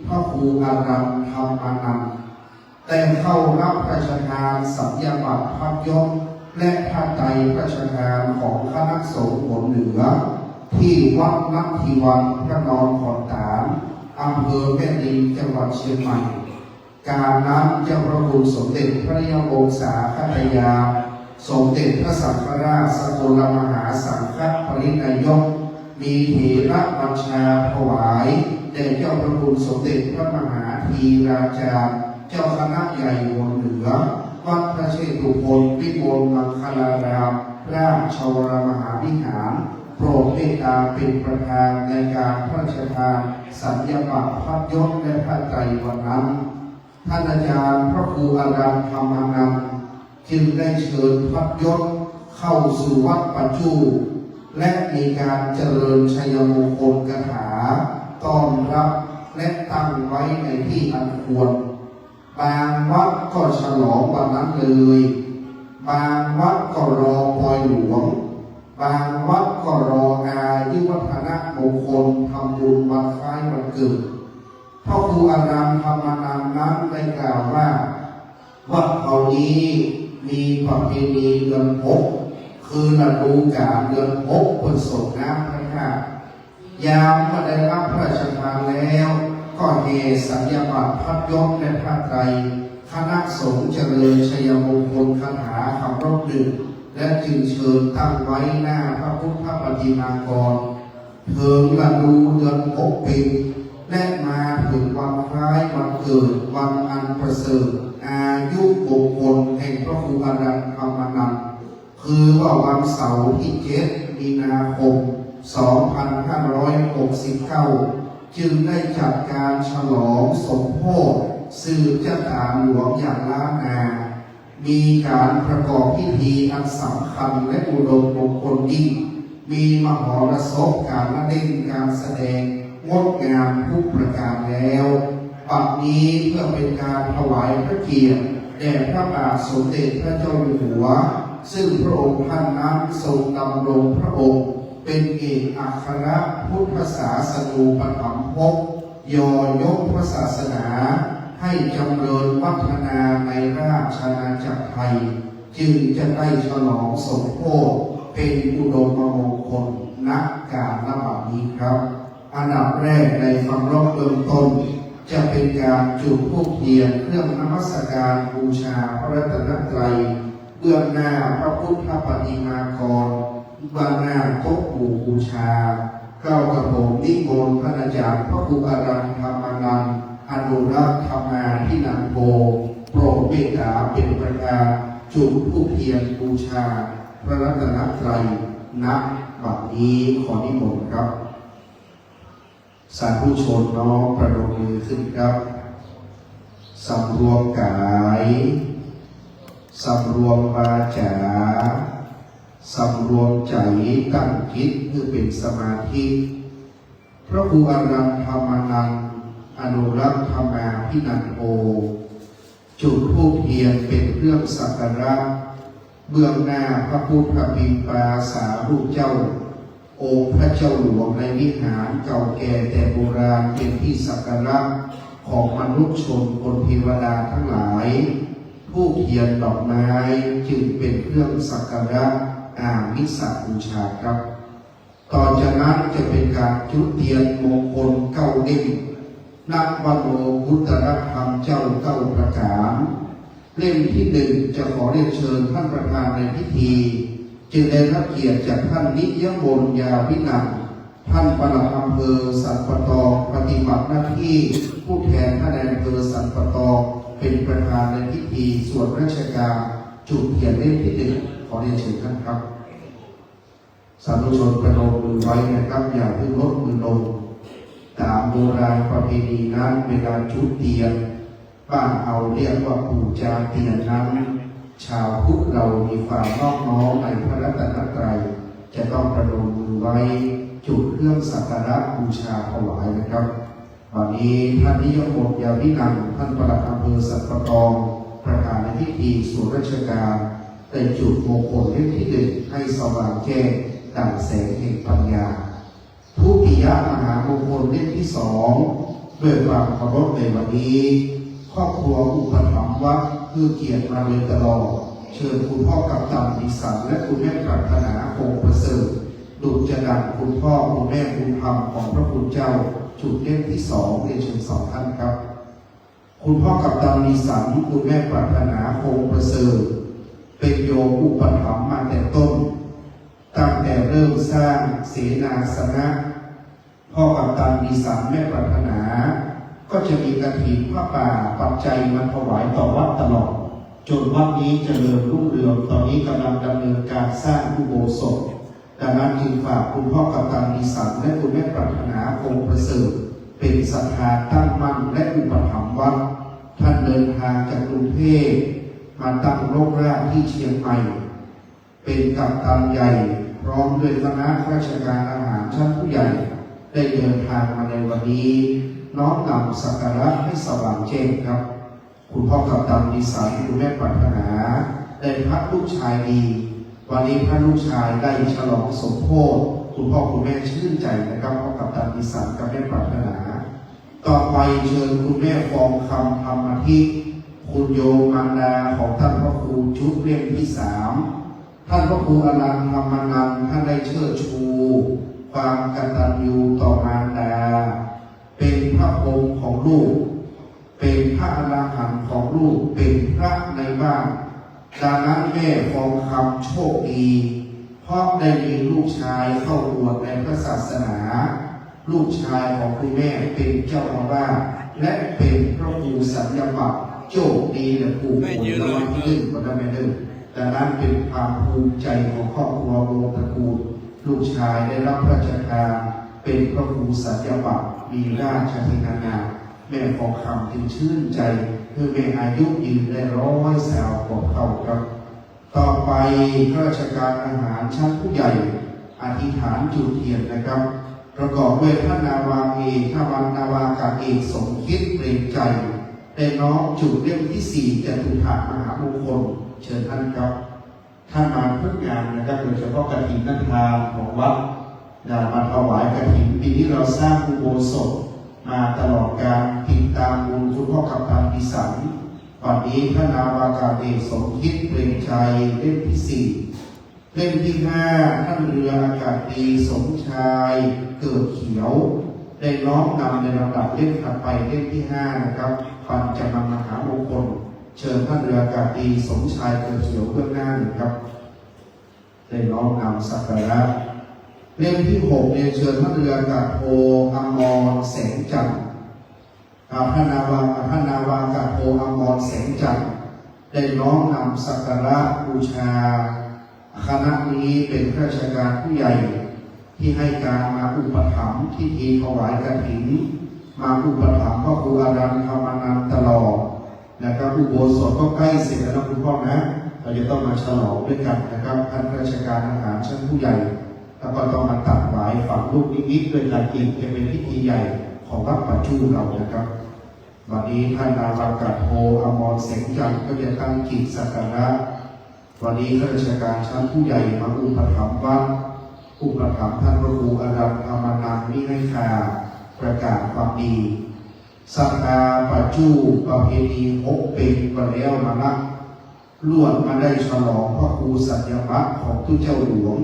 พระครูอารัมธรรมานันท์แต่เข้ารับพระราชทานสัญญบัตรพัดยศและผ้าไตรพระราชทานของคณะสงฆ์ผลเหนือที่วัดนัททิวันพระนอนขอนตานอำเภอแม่ดินจังหวัดเชียงใหม่การนั้นเจ้าพระคุณสมเด็จพระยาวงศาคตยาสมเด็จพระสังฆราชสกลมหาสังฆปรินายกมีเถระบัญชาถวายแด่เจ้าพระคุณสมเด็จพระมหาธีราจารย์เจ้าคณะใหญ่หัวเหนือวัดพระเชตุพนวิมลมังคลารามราชวรมหาวิหารโปรดเมตตาเป็นประธานในการพระราชทานสัญญบัตรพัดยศและผ้าไตรวันนั้นท่านอาจารย์พระครูอารัมธรรมานันท์จึงได้เชิญพัดยศเข้าสู่วัดปัจจุและมีการเจริญชัยมงคลคาถาต้อนรับและตั้งไว้ในที่อันควรบางวัดก็ฉลองวันนั้นเลยบางวัดก็รอปล่อยหลวงบางวัดก็รออายุวัฒนมงคลทำบุญวันคล้ายวันเกิดพระครูอารัมธรรมานันท์นั้นได้กล่าวว่าวัดเขานี้มีประเพณีเดือน6คือฤดูกาลเดือน6เป็นส่งน้ำพระธาตุยามเมื่อได้รับพระราชทานแล้วก็เฮสัญญบัตรพัดยศและผ้าไตรคณะสงฆ์เจริญชัยมงคลคาถาคำรบดึงและจึงเชิญตั้งไว้หน้าพระพุทธปฏิมากรเถิงฤดูเดือน6ปีและมาถึงวันคล้ายวันเกิดวันอันประเสริฐอายุมงคลแห่งพระครูอารัมธรรมานันท์คือว่าวันเสาร์ที่7 มีนาคม 2569 จึงได้จัดการฉลองสมโภชสืบชะตาหลวงอย่างล้านนามีการประกอบพิธีอันสำคัญและอุดมมงคลยิ่ง มีมหรสพการละเล่นการแสดงงดงามทุกประการแล้วปัจนี้เพื่อเป็นการถวายพระเกียรติแด่พระบาทสมเด็จพระเจ้าอยู่หัวซึ่งพระองค์ท่านนั้นทรงดำรงพระองค์เป็นเอกอัครพุทธศาสนูปถัมภกยอยกพระศาสนาให้จำเริญวัฒนาในราชอาณาจักรไทยจึงจะได้ฉลองสมโภชเป็นอุดมมงคลณการณบัดนี้ครับอันดับแรกในคำร้องเบื้องต้นจะเป็นการจุดธูปเทียนเครื่องนมัสการบูชาพระรัตนตรัยเบื้องหน้าพระพุทธปฏิมากรเบื้องหน้าโต๊ะหมู่บูชาเก้ากระผมนิมนต์พระอาจารย์พระครูอารันธรรมานันท์อนุรักษ์ธรรมาภินันโทโปรดเมตตาเป็นประธานจุดธูปเทียนบูชาพระรัตนตรัยณบัดนี้ขอนิมนต์ครับสาธุชนน้อมประนมมือขึ้นครับสำรวมกายสำรวมวาจาสำรวมใจตั้งจิตเพื่อเป็นสมาธิพระครูอารันธรรมานันท์อนุรักษ์ธรรมาภินันโทจุดธูปเทียนเป็นเครื่องสักการะเบื้องหน้าพระพุทธบิณฑบาตสารูปเจ้าองค์พระเจ้าหลวงในวิหารเก่าแก่แต่โบราณเป็นที่สักการะของมนุษย์ชนคนเทวดาทั้งหลายธูปเทียนดอกไม้จึงเป็นเครื่องสักการะมิสักบูชาครับต่อจากนั้นจะเป็นการจุดเทียนมงคลเก้าเล่มนับวันโอพุทธธรรมเจ้าเก้าประการเล่มที่หนึ่งจะขอเรียนเชิญท่านประธานในพิธีจึงได้รับเกียรติจากท่านนิยมนยาวินันท์ท่านปลัดอำเภอสันปะตองปฏิบัติหน้าที่ผู้แทนท่านนายอำเภอสันปะตองเป็นประธานในพิธีส่วนราชการจุดเทียนเล่มที่หนึ่งขอเรียนเชิญท่านครับสาธุชนประนมมือไว้นะครับอย่าเพิ่งลดมือลงตามโบราณประเพณีนั้นเวลาจุดเทียนบ้านเอาเรียกว่าปูจาเทียนนั้นชาวพุทธเรามีความนอบน้อมในพระรัตนตรัยจะต้องประนมมือไว้จุดเครื่องสักการะบูชาถวายนะครับวันนี้ท่านนิยมนยาวินันท์ท่านปลัดอำเภอสันปะตองประธานในพิธีส่วนราชการได้จุดมงคลเล่มที่หนึ่งให้สว่างแจ้งดั่งแสงแห่งปัญญาผู้ปิยมหามงคลเล่มที่สองด้วยความเคารพในวันนี้ครอบครัวอุปถัมภ์วัดคือเกียรติมาโดยตลอดเชิญคุณพ่อกัปตันดิสันและคุณแม่ปรารถนาคงประเสริฐดุจจะดังคุณพ่อคุณแม่บุญธรรมของพระคุณเจ้าจุดเล่มที่สองเรียนเชิญสองท่านครับคุณพ่อกัปตันดิสันคุณแม่ปรารถนาคงประเสริฐเป็นโยมอุปถัมภ์มาแต่ต้นตั้งแต่เริ่มสร้างเสนาสนะพ่อกัปตันดิสันแม่ปรารถนาก็จะมีกฐินผ้าป่าปัจจัยมาถวายต่อวัดตลอดจนวัดนี้เจริญรุ่งเรืองตอนนี้กำลังดำเนินการสร้างอุโบสถดังนั้นจึงฝากคุณพ่อกัปตันดิสันและคุณแม่ปรารถนาคงประเสริฐเป็นศรัทธาตั้งมั่นและอุปถัมภ์วัดท่านเดินทางจากกรุงเทพมาตั้งรกรากที่เชียงใหม่เป็นกัปตันใหญ่พร้อมด้วยคณะราชการอาหารชั้นผู้ใหญ่ได้เดินทางมาในวันนี้น้อมนำสักการะให้สว่างแจ้งครับคุณพ่อกัปตันดิสันคุณแม่ปรารถนาได้พระลูกชายดีวันนี้พระลูกชายได้ฉลองสมโภชคุณพ่อคุณแม่ชื่นใจนะครับพ่อกัปตันดิสันกับแม่ปรารถนาต่อไปเชิญคุณแม่ฟองคำธรรมทิพย์คุณโยมมารดาของท่านพระครูชุดเล่มที่สามท่านพระครูอรันธรรมนันท์ท่านได้เชิดชูความกตัญญูต่อมารดาเป็นพระองค์ของลูกเป็นพระอรหันต์ของลูกเป็นพระในบ้านดังนั้นแม่ฟองคำโชคดีเพราะได้มีลูกชายเข้าบวชในพระศาสนาลูกชายของคุณแม่เป็นเจ้าอาวาสและเป็นพระครูสัญญาบัตรโชคดีและผูกพันรางวัลที่หนึ่งก็ได้ไม่เดินดังนั้นเป็นความภูมิใจของครอบครัววงตระกูลลูกชายได้รับพระราชทานเป็นพระครูสัญญาบัตรมีราชธินานามแม่ฟองคำจึงชื่นใจเพื่อแม่อายุยืนได้100 แสนกว่าเท่าครับต่อไปข้าราชการอาหารชั้นผู้ใหญ่ อธิษฐานจุดเทียนนะครับประกอบด้วยท่านนาวาเอกท่านนาวากาเอกสมคิดเปรมใจได้น้อมจุดเล่มที่4จตุถามหามงคลเชิญท่านครับท่านมาทุกงานนะครับโดยเฉพาะกฐินนักทานของวัดมาถวายกฐินปีนี้เราสร้างอุโบสถมาตลอดการติดตามบุญคุณพ่อกัปตันพิสันวันนี้ท่านนาวากาเอกสมคิดเปรมใจเล่มที่4เล่มที่5ท่านเรืออากาศตรีสมชายเกิดเขียวได้น้อมนำในลำดับเล่มถัดไปเล่มที่5นะครับปัญจมหามงคลเชิญท่านเรืออากาศตรีสมชายเกิดเขียวเบื้องหน้าหนึ่งครับได้น้อมนำสักการะเล่มที่6เรียนเชิญท่านเรืออากาศโทอมรแสงจันทร์ท่านนาวาอากาศโทอมรแสงจันทร์ได้น้อมนำสักการะบูชาคณะนี้เป็นข้าราชการผู้ใหญ่ที่ให้การมาอุปถัมภ์ที่ทีถวายกฐินมาอุปถัมภ์พระครูอารันธรรมนันต์ตลอดนะครับอุโบสถก็ใกล้เสร็จแล้วนะคุณพ่อนะเราจะต้องมาฉลองด้วยกันนะครับท่านข้าราชการทหารชั้นผู้ใหญ่แล้วก็ต้องมาตัดหวายฝังลูกนิมิตด้วยการกินจะเป็นพิธีใหญ่ของวัดปัจจุบันเรานะครับวันนี้ท่านนาวากาศโทอมรแสงจันทร์ก็จะตั้งจิตสักการะวันนี้ข้าราชการชั้นผู้ใหญ่มาอุปถัมภ์วัดอุปถัมภ์ท่านพระครูอารันธรรมนันท์มิให้คาประกาศความดีสัปดาห์ปัจจุประเพณี6ปีก็แล้วมานักล้วนมาได้ฉลองพระครูสัญญบัตรของทุเจ้าหลวง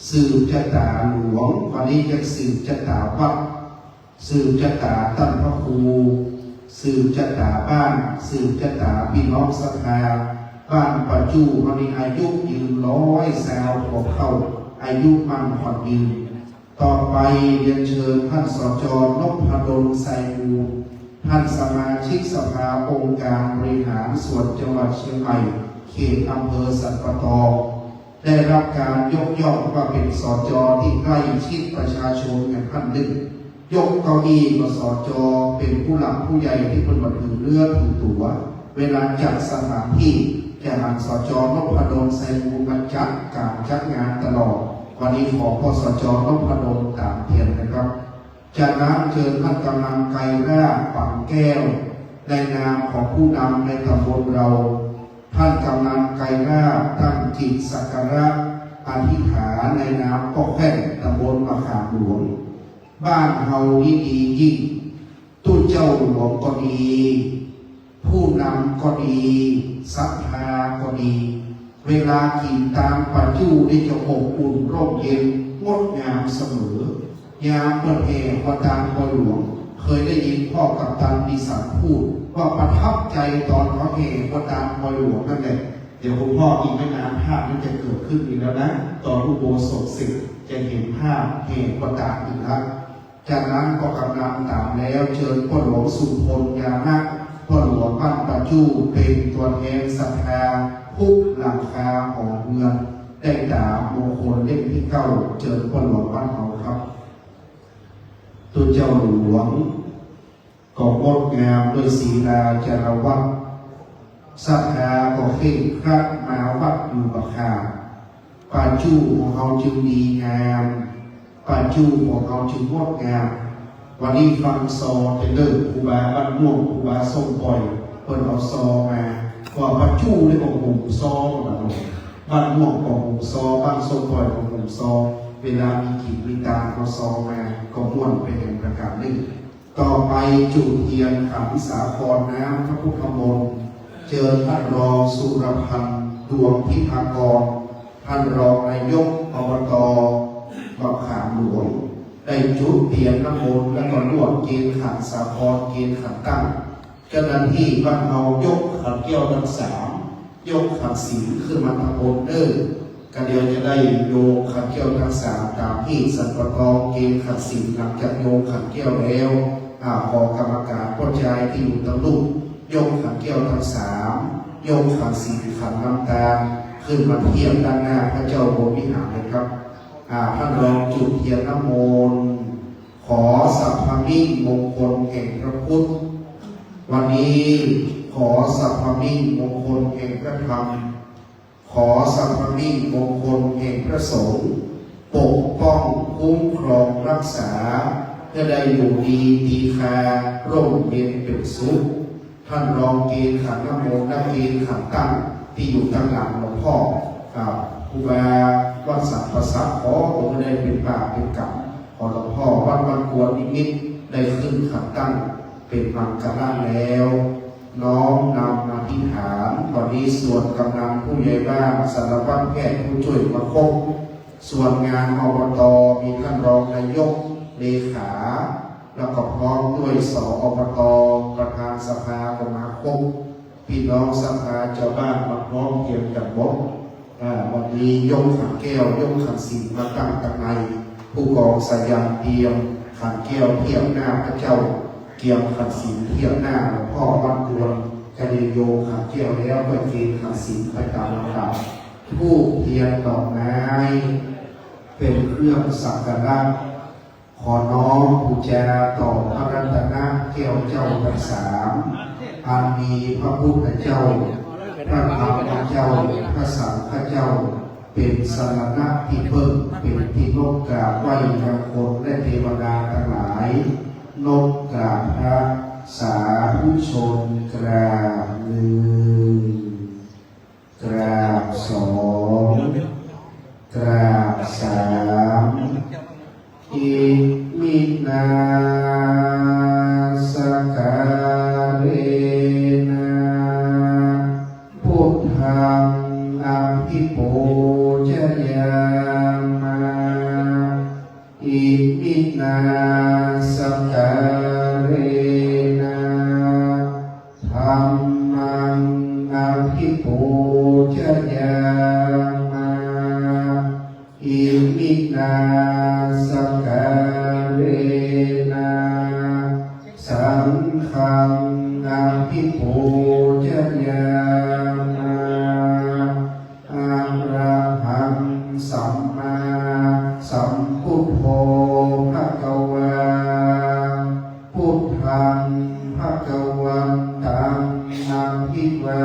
สืบชะตาหลวงวันนี้จะสืบชะตาวัดสืบชะตาท่านพระครูสืบชะตาบ้านสืบชะตาพี่น้องศรัทธาบ้านปัจจุวันนี้อายุยืน100 แสวกว่าเข้าอายุมั่นขวัญยืนต่อไปเรียนเชิญท่านสจ.นพดลไซบูรณ์ท่านสมาชิกสภาองค์การบริหารส่วนจังหวัดเชียงใหม่เขตอำเภอสันปะตองได้รับการยกย่องว่าเป็นสจ.ที่ใกล้ชิดประชาชนอย่างท่านหนึ่งยกเก้าอี้มาสจ.เป็นผู้หลักผู้ใหญ่ที่เป็นบัตรถือเลือดถือตั๋วเวลาจัดสถานที่จะหันสจ.นพดลไซบูรณ์มาจัดการจัดงานตลอดวันนี้ขอพสจ.นพดลตามเทียนนะครับจากนั้นเชิญท่านกำนันไกรราชปังแก้วในนามของผู้นำในตำบลเราท่านกำนันไกรราชตั้งจิตสักการะอธิษฐานในนามพ่อแพทย์ตำบลมะขามหลวงบ้านเฮานี่ดียิ่งตู้เจ้าหลวงก็ดีผู้นำก็ดีศรัทธาก็ดีเวลากินตามปัจจุได้จะอบอุ่นร่มเย็นงดงามเสมอยามเปิดแห่พระตาพ่อหลวงเคยได้ยินพ่อกัปตันดิสันพูดว่าประทับใจตอนเขาแห่พระตาพ่อหลวงนั่นแหละเดี๋ยวคุณพ่ออีกไม่นานภาพนั้นจะเกิดขึ้นอีกแล้วนะตอนอุโบสถเสร็จจะเห็นภาพแห่พระตาอีกแล้วจากนั้นก็กำลังตามแล้วเชิญพ่อหลวงสุพลยานะพ่อหลวงบ้านปัจจุเป็นตัวแทนศรัทธาพุกหลังคาของเมืองได้ดาบมงคลเล่มที่9เชิญพ่อหลวงบ้านเขาครับตัวเจ้าหลวงก็งดงามด้วยศีลาจารวัตรศรัทธาก็เข่งครัดมาวัดอยู่บักขาปัจจุของเขาจึงดีงามปัจจุของเขาจึงงดงามวันนี้ฟังซอจะเลิกครูบาบ้านม่วงครูบาส้มปล่อยเปิดเอาซอมาว่าปัจจุได้ของผมซอแบบบ้านม่วงของผมซอบ้านส้มปล่อยของผมซอเวลามีกิจมีการเอาซอมาก็ม่วนเป็นอย่างประการหนึ่งต่อไปจุดเทียนขันสาครน้ำพระพุทธมนต์เจอท่านรองสุรพันธ์ดวงพิพากรท่านรองนายกอบต.มะขามหลวงได้จุดเทียนน้ำมนต์แล้วก็นวดเกณฑ์ขันสาครเกณฑ์ขันตั้งเจ้าหน้าที่บ้านเอายกขันแก้วทั้ง3ยกขันศีลขึ้นมาตะโกนกันเดียวจะได้โยงขันแก้วทั้ง3ตามที่สันปะตองเกณฑ์ขันศีลหลังจากโยงขันแก้วแล้วขอกรรมการผู้ชายที่อยู่ตำลุกยกขันแก้วทั้ง3ยกขันศีลขันน้ำตาลขึ้นมาเทียบด้านหน้าพระเจ้าโบวิหารเลยครับท่านรองจุดเทียนน้ำมนต์ขอสัพพมิมงคลแห่งพระพุทธวันนี้ขอสัพพมิมงคลแห่งพระธรรมขอสัพพมิมงคลแห่งพระสงฆ์ ปกป้องคุ้มครองรักษาเพื่อได้อยู่ดีมีคาร่มเย็นเป็นสุขท่านรองเกณฑ์ขันน้ำโมนักเกณฑ์ขันตั้งที่อยู่ทางหลังหลวงพ่อครูบาวัดสัมปสัพขอผมได้เป็นบาปเป็นกรรมขอหลวงพ่อวัดบางกวนนิมิตได้ขึ้นขันตั้งเป็นมังกรแล้วน้อมนำอธิษฐานวันนี้ส่วนกำนันผู้ใหญ่บ้านสารวัตรแพทย์ผู้ช่วยประคบส่วนงานอบตมีท่านรองนายกเลขาแล้วก็พร้อมด้วยสอบตประธานสภาสมาคมพี่น้องสภาชาวบ้านมาพร้อมเพียงกันหมดวันนี้ยกขันแก้วยกขันศีลมาตั้งตรงในผู้กองสายันเตรียมขันแก้วเทียบหน้าพระเจ้าเกี่ยวขันศีลเทียบหน้าหลวงพ่อวัดกวนคดีโยขันแก้วแล้วก็เกณฑ์ขันศีลไปตามลำดับผู้เทียนดอกไม้เป็นเครื่องสักการะขอน้อมบูชาต่อพระรัตนแก้วเจ้าทั้งสามอันมีพระพุทธเจ้าพระธรรมเจ้าพระสังฆเจ้าเป็นสรณะที่พึ่งเป็นที่นกกราบไหว้ยังคนและเทวดาทั้งหลายนกกราบพระสาธุชนกราบหนึ่งกราบสองกราบสามอิมินาสการเนะพุทธังอภิปูชยามาอิมินาสการนะธัมมังอภิปูชยามาอิมินาสการนะสังฆังอภิปูชยามาอะระหังสัมมาสัมพุทโธภะคะวาพุทธังภะคะวันตังอะภิวา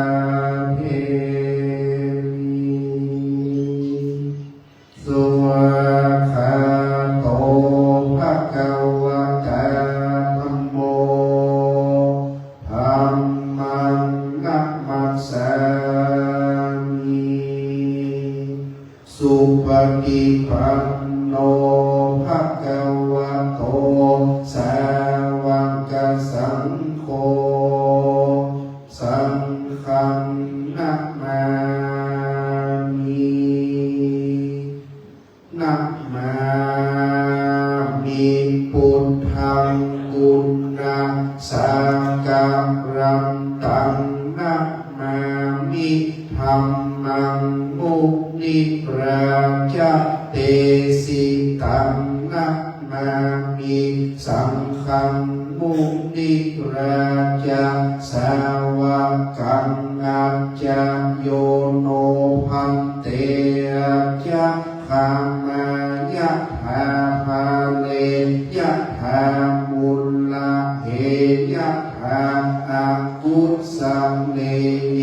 เทมิสุขะโตภะคะวะตาธัมโมธัมมังนัมมัสสามิสุปฏิปันโนภะคะวะโตสาวกสังโฆสังฆังนะมามินะมามิพุทธังกุณังสักการังตังนะมามิธัมมังมุนิราชเตสิตังนะมามิสังฆังมุนิราชสาวกังอาจาโยโนพันเตจะขามายะหาภาเลยะหามุลลาเหยะหาอากุสังเลเย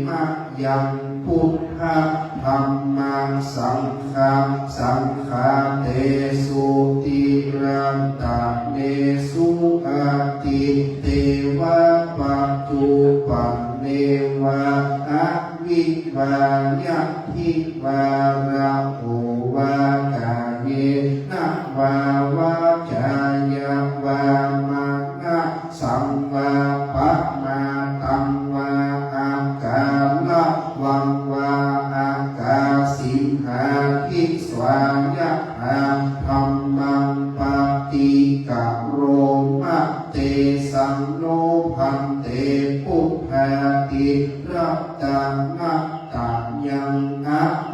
มะยังพุทธะธัมมังสังฆังสังฆาเตสุติรันตะเนสุอาติเตวะปัจจุปันเนวะอะวิวายะทิวาระโอวากาเยนะวาวาจายาวามานะสังวาปะมาตังวาอากาละวังวาอากาสิงหาทิสวายะหาธัมมังปฏิกะโรมะเตสังโนพันเตปุพพาติรัตตังนัตตัญญังอ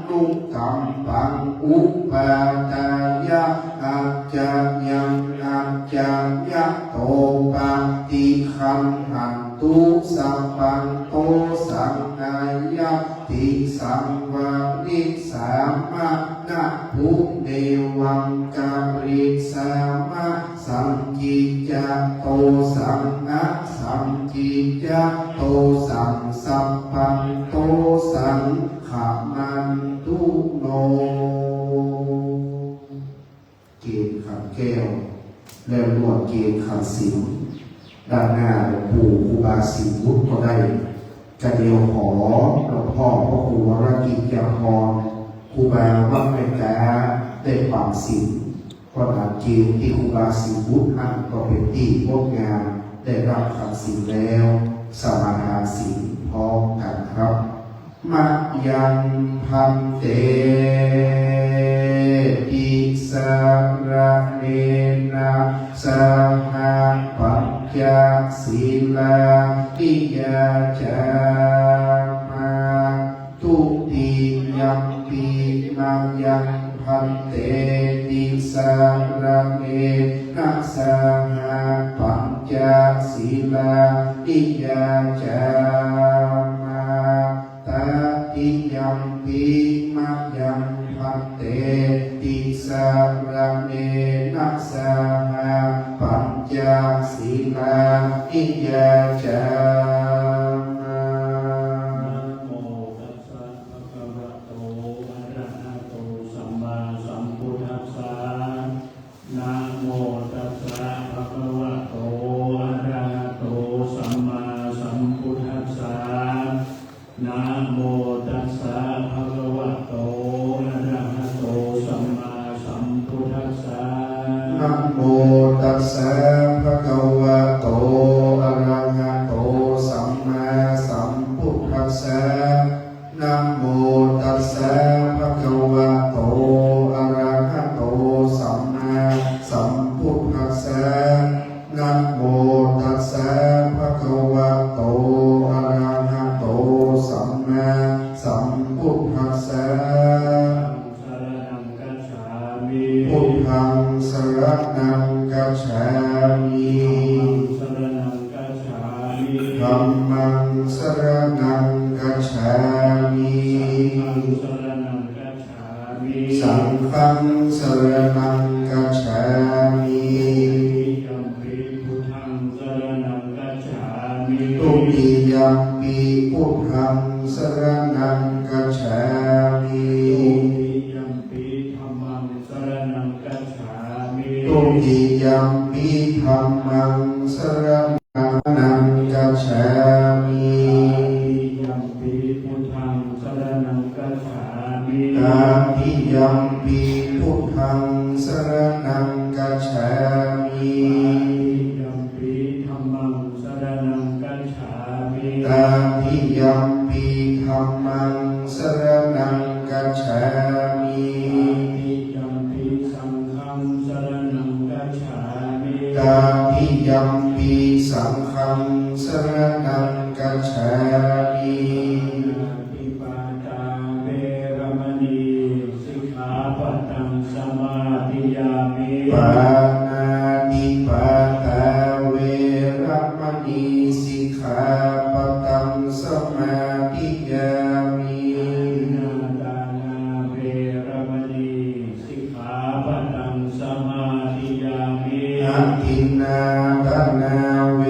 นุกัมปังอุปาทายะอาจายังอาจายะโตปาติคันหันตุสัพพังโตสังกายะติสังวานิสามะนะภูเดวังกาบริสามะสังกิจาโตสังนะสังกิจาโตสังสัพพังโตสังขมันตุโน แก้ว และลวดเกศขันศิลป์ด้านหน้าหลวงปู่ครูบาสิงห์วุฒิก็ได้กระเดียวขอหลวงพ่อพระครูวรกิจยาพรครูบาวัดแม่กาได้ปังศิลป์ก็นำเกณฑ์ที่ครูบาสิงห์วุฒินั่งก็เป็นที่งดงามได้รับขันศิลป์แล้วสมาทานศิลป์พร้อมกันครับมัจยังพันเตอิสระเนนะสหปัญจศีลานิยาจามาทุติยัมปีมัจยังพันเตอิสระเนนะสหปัญจศีลานิยาจามาตติยัมปีมัจยังพันเตติสระเนนะสหปัญจศีลานิยาจามา โมตัสสะภะคะวะโตอะระหะโตสัมมาสัมพุทธัสสะนะโมตัสสะภะคะวะโตอะระหะโตสัมมาสัมพุทธัสสะนะโมตัสสะภะคะวะโตอะระหะโตสัมมาสัมพุทธัสสะ นะโมตัสสะภะคะวะโตอะระหะโตสัมมาสัมพุทธัสสะนะโมตัสสะภะคะวะโตอะระหะโตสัมมาสัมพุทธัสสะนะโมตัสสะภะคะวะโตอะระหะโตสัมมาสัมพุทธัสสะ สรณังกัจฉามิ พุทธังสรณังกัจฉามิ สรณังกัจฉามิ ธัมมังสรณังกัจฉามิ สรณังกัจฉามิ สังฆังสรณังกัจฉามิ ยัมปิพุทธังสรณังกัจฉามิ ตุติยัมปิพุทธังสรณังกัจฉามิ ยัมปิธัมมังสรณังกัจฉามิ ตุติยัมปิธัมมังสรณังกัจฉามิ ยัมปิพุทธังสรณังกัจฉามิ ตาทิยัมปิพุทธังสรณังกัจฉามิ ยัมปิธัมมังสรณังกัจฉามิ ตาทิยัมปิธัมมังสรณังกัจฉามิ ยัมปิสังฆังสรณังกัจฉามิ ตาทิยัมปิสังฆังสรณังกัจฉามิ ปิปาตาเวรมณีสิกขาปะทังสมาธิยามิ ปานาติปาตาเวรมณีสิกขาปะทังสมาธิยามิ นาดานาเวรมณีสิกขาปะทังสมาธิยามิ อาทินนาทนาเว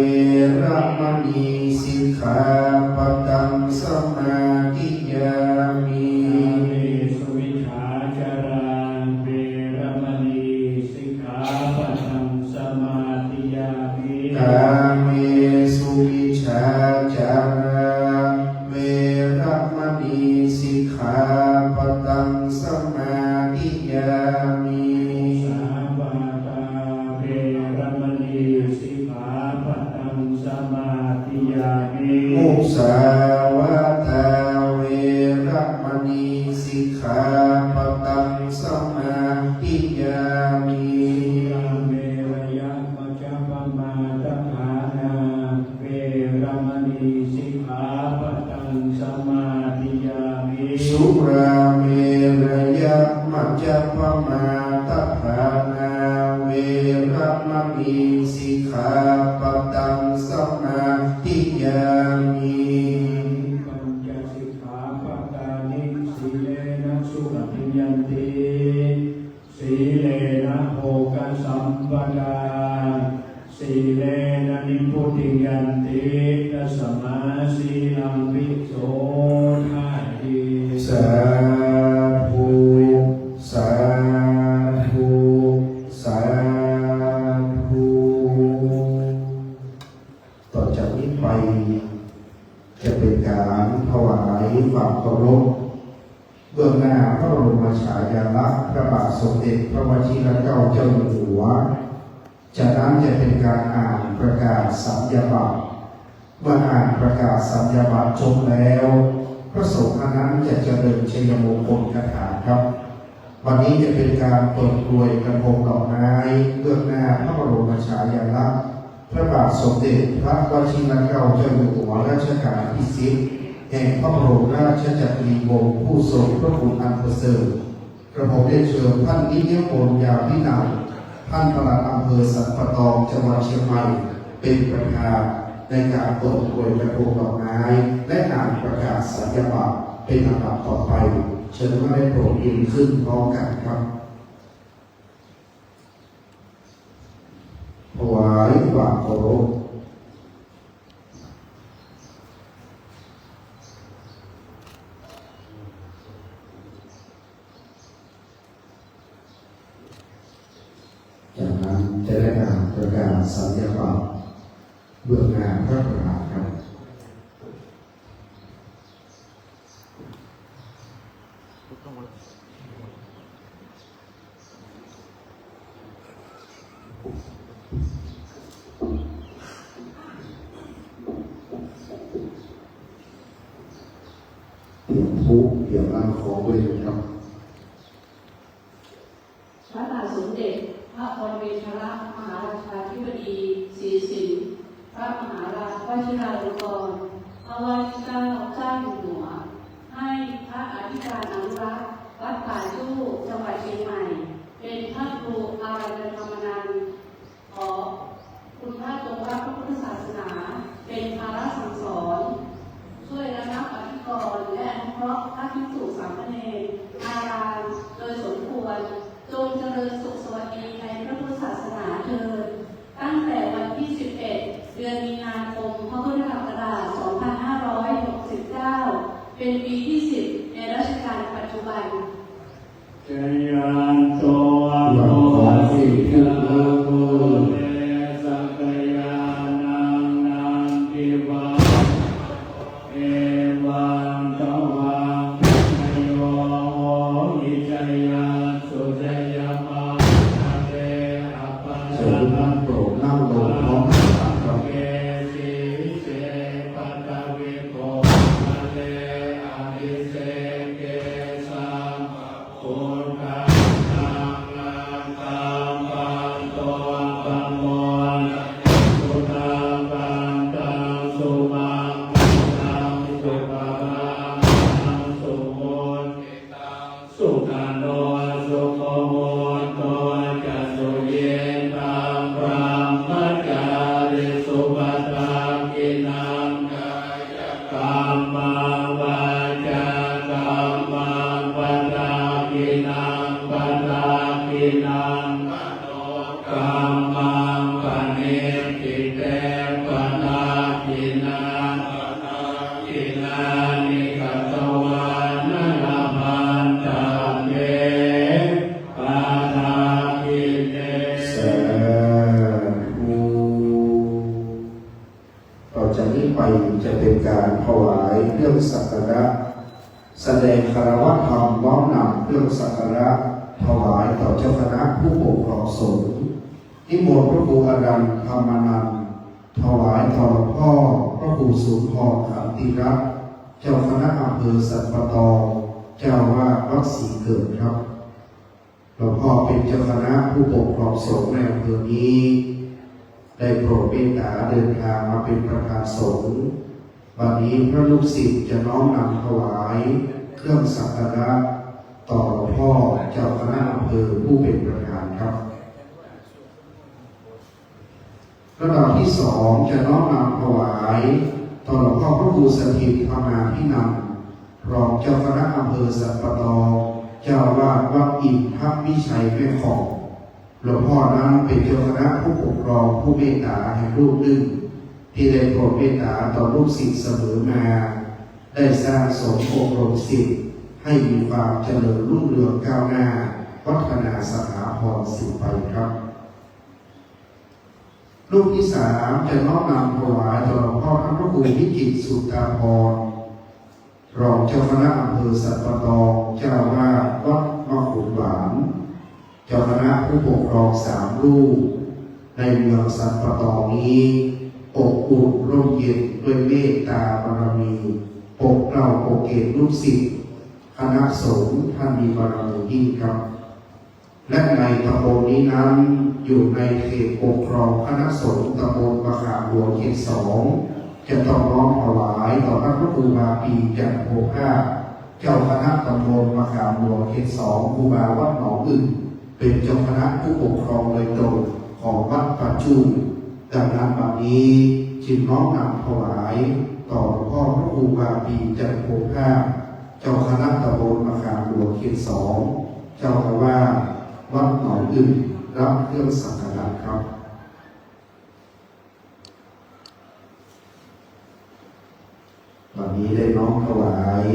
รมณีสิกขาปะทังสมาธิยามิ เมสุวิชาจาราเวรมณีสิกขาปะทังสมาธิยามิ กาเมสุวิชาจาราเวรมณีสิกขาปะทังสมาธิยามิ สาวาตาเวรมณีสิกขาปะทังสมาธิยามิ มุสาวาตาเวรมณีสิกขาปะทังสมาธิยามิ ยาเมรยะมัจจปมาตฐานาเวรมณีสิกขาปะทังสมาธิยามิ สุราเมรยะมัจจปมาตฐานาเวรมณีสิกขาปะทังสมาธิยามิ ปัญจสิกขาปะตานิสีเลนะสุขติยันติสีเลนะโภคสัมปทาสีเลนะนิพพุติยันติตัสมาสีลังวิโสทาติ สาธุสาธุสา นี้ไปจะเป็นการถวายความเคารพเบื้องหน้าพระบรมฉายาลักษณ์พระบาทสมเด็จพระวชิรเกล้าเจ้าอยู่หัวจากนั้นจะเป็นการอ่านประกาศสัญญาบัตรเมื่ออ่านประกาศสัญญาบัตรจบแล้วพระสงฆ์นั้นจะเจริญชัยมงคลคาถาครับวันนี้จะเป็นการเปิดกลวยกระทงดอกไม้เบื้องหน้าพระบรมฉายาลักษณ์พระบาทสมเด็จพระวชิรเกล้าเจ้าอยู่หัวรัชกาลที่10แห่งพระบรมราชจักรีวงศ์ผู้ทรงพระคุณอันประเสริฐกระผมได้เชิญท่านนิยมนยาพินันท่านปลัดอำเภอสันปะตองจังหวัดเชียงใหม่เป็นประธานในการเปิดกลวยกระทงดอกไม้และอ่านประกาศสัญญาบัตรเป็นลำดับต่อไปเชิญว่าได้โปรดยืนขึ้นพร้อมกันครับถวายความเคารพจากนั้นจะได้อ่านประกาศสัญญาบัตรเบื้องหน้าพระประธานครับผู้เกี่ยวกับของบริษัทครับพระบาทสมเด็จพระปรมินทรมหาราชาธิบดีศรีสิงห์พระมหาราชวชิราลงกรณ์พระวชิรเกล้าเจ้าอยู่หัวให้พระอธิการอนุรักษ์วัดป่าจู้จังหวัดเชียงใหม่เป็นพระครูอารัญญธรรมนันท์ขอคุณพระจงรักพระพุทธศาสนาเป็นภาระสั่งสอนช่วยระงับอธิกรณ์และอนุเคราะห์พระภิกษุสามเณรอารามโดยสมควรจงเจริญสุขสวัสดีในพระพุทธศาสนาเถิดตั้งแต่วันที่ 11 เดือนมีนาคมพุทธศักราช 2569 เป็นปีที่ 10 ในรัชกาลปัจจุบัน จยานโตอาโภสิกาโกเตสักยานังนันทิวาเอวันตวังนโยอิจยาสุจยมาเตอปัส เชิ สะ ญท่านโปรดนั่งลงพร้อมกันครับ เกสิเสปัตตวิโภทะเลอดิเสเกสังปุถะนังนังตัมปันโตปัมโมสุตังปันตังสุมังตังสุภาตังสุโมทิตังสุขันโนสุโมโมโตจัสสุเยตังพระมัจจาริสุปตากินังกายกัมมังวาจากัมมังปตากินังปตากินังมโนกัมมังปณิทิเตปตากินังปตากินังนิกัตวานะนามันตาเมปตากิเต สาธุต่อจากนี้ไปจะเป็นการถวายเครื่องสักการะแสดงคารวะธรรมน้อมนำเครื่องสักการะถวายต่อเจ้าคณะผู้ปกครองสงฆ์นิมนต์พระครูอารันธรรมนันท์ถวายต่อหลวงพ่อพระครูสุนทรขันติรัตน์เจ้าคณะอำเภอสันปะตองเจ้าวาดวัดศรีเกิดครับหลวงพ่อเป็นเจ้าคณะผู้ปกครองสงฆ์ในอำเภอนี้ได้โปรดเมตตาเดินทางมาเป็นประธานสงฆ์วันนี้พระลูกศิษย์จะน้อมนำถวายเครื่องสักการะต่อหลวงพ่อเจ้าคณะอำเภอผู้เป็นประธานครับระดับที่สองจะน้อมนำถวายต่อหลวงพ่อพระครูสถิตธรรมาภินันท์รองเจ้าคณะอำเภอสันปะตองเจ้าวาดวัดอินทร์วิชัยแม่ของ หลวงพ่อนั้นเป็นเจ้าคณะผู้ปกครองผู้เมตตาแห่งรูปหนึ่งที่ได้โปรดเมตตาต่อลูกศิษย์เสมอมาได้สร้างสมอบรมศิษย์ให้มีความเจริญรุ่งเรืองก้าวหน้าพัฒนาสถาพรสิบไปครับ รูปที่สามจะน้อมนำถวายต่อหลวงพ่อพระครูวิจิตรสุตาภรณ์รองเจ้าคณะอำเภอสัตปะตองเจ้าวาดวัดมะขุนหวานเจ้าคณะผู้ปกครอง3 รูปในเมืองสัตปะตองนี้อบอุ่นร่มเย็นด้วยเมตตาบารมีปกเกล้าปกเกศลูกศิษย์คณะสงฆ์ท่านมีบารมียิ่งครับและในตำบลนี้นั้นอยู่ในเขตปกครองคณะสงฆ์ตำบลมะขามหลวงเขต2จะต้องน้อมถวายต่อพระครูบาปีจันทโภคาเจ้าคณะตำบลมะขามหลวงเขต2ครูบาวัดหนองอึ่งเป็นเจ้าคณะผู้ปกครองโดยตรงของวัดปัจจุบันดังนั้นวันนี้จึงน้อมนำถวายต่อหลวงพ่อพระครูบาปีจันทโภคาเจ้าคณะตำบลมะขามหลวงเขต2เจ้าอาวาสวัดหนองอึ่งรับเครื่องสักการะครับวันนี้ได้น้อมถวาย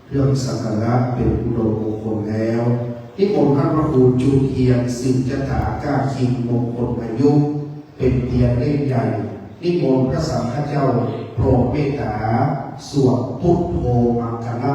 เครื่องสักการะเป็นอุดมมงคลแล้วนิมนต์ท่านพระครูจุเทียนสินจตาก้าคิงมงคลอายุเป็นเทียนเล่มใหญ่นิมนต์พระสังฆเจ้าโปรดเมตตาสวดพุทโธมังคละ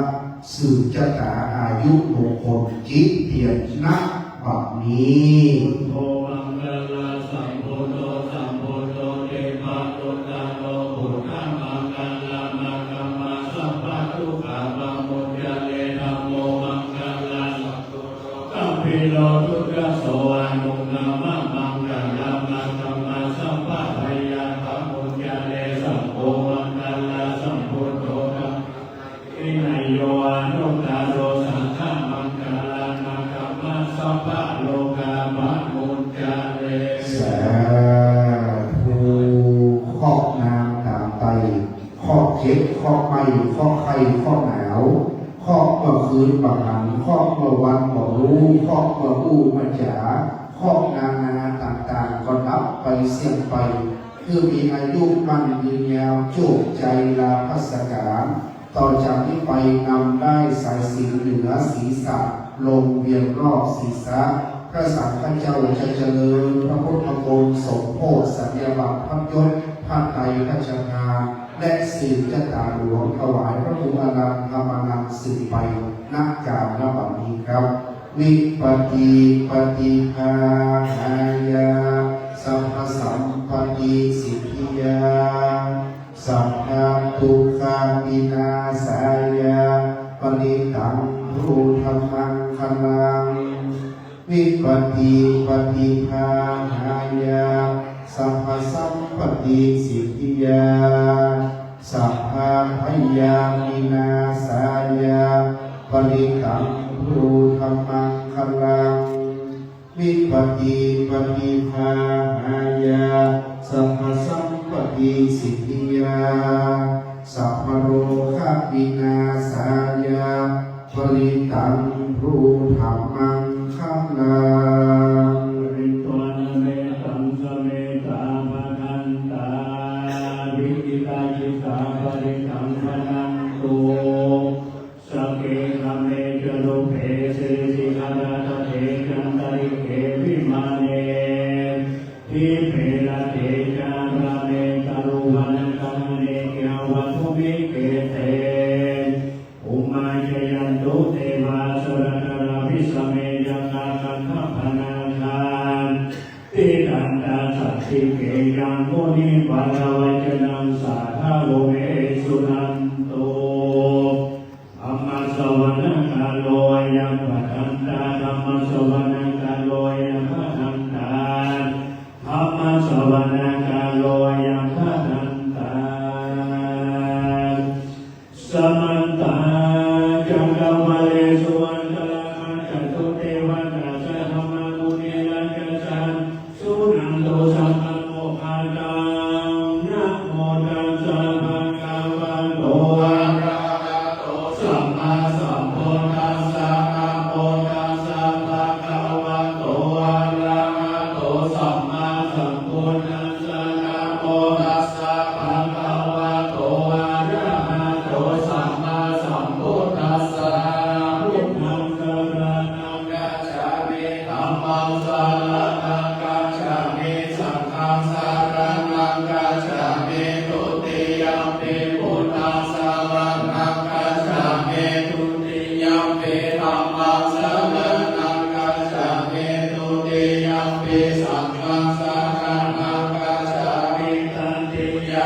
สืบจตาอายุมงคลจิตเทียนนักบัดนี้ โทมังกลาสัมพุทโธสัมพุทโธเตปะโตตังโลพุทธังมังกลามังคัมมาสัพพะทุกขาปังมุจจเลนะโมมังกลาสัพพุทโธกัมพิโลทุกขโสอานุนามังมังกลามังคัมมาสัพพะพยาปังมุจจเลสัพโพมังกลาสัมพุทโธกัมปินายโยอานุตาโรสังฆมังกลามังคัมมาสัพพะโลกาปังมุจจเล สาธุครอบนางตามไปครอบเจ็บครอบไม่ครอบไข้ครอบหนาวครอบเมื่อคืนบังหันครอบเมื่อวันบ่รู้ครอบเมื่ออู้มาจ๋าครอบนานาต่างๆก็นับไปเสี่ยงไปคือมีอายุมั่นยืนยาวโชคใจลาภัสการต่อจากนี้ไปนำได้สายสิญจน์เหนือศีรษะลงเวียนรอบศีรษะพระสังฆเจ้าจะเจริญพระพุทธมนต์สมโภชสัญญาบัตรพัดยศผ้าไตรราชงานและศีลจตาหลวงถวายพระภูมิอนันต์ธรรมนังสืบไปนักการณบัดนี้ครับวิปฏิปฏิภาหายาสัพพสัมปติสิทธิยาสัพพะทุกขาวินาศายาปริตังรูธรรมังคลังวิปฏิปฏิภาหายาสัพพสัมปติสิทธิยาสัพพะพยามินาสายาปริตังรูธรรมังคลังวิปฏิปฏิภาหายาสัพพสัมปติสิทธิยาสัพพโรคะวินาสายาปริตังรูธรรมังคลัง ริตวันเมตังสเมตาภนันตาวิกิตาจิตาปริตังพนันตุสเกขเมจโลเพเสสิกานาเทจันตริเกวิมาเนทิเพระเทจาระเมตรุวันกังเนเกวัตุมิเกเตอุมาจยันตุเทวาสุรกราวิสเมยังนาคันธพนาคานติตันตาสัตถิเกยังมุนิวาลวัจนังสาธาโลเมสุนันโต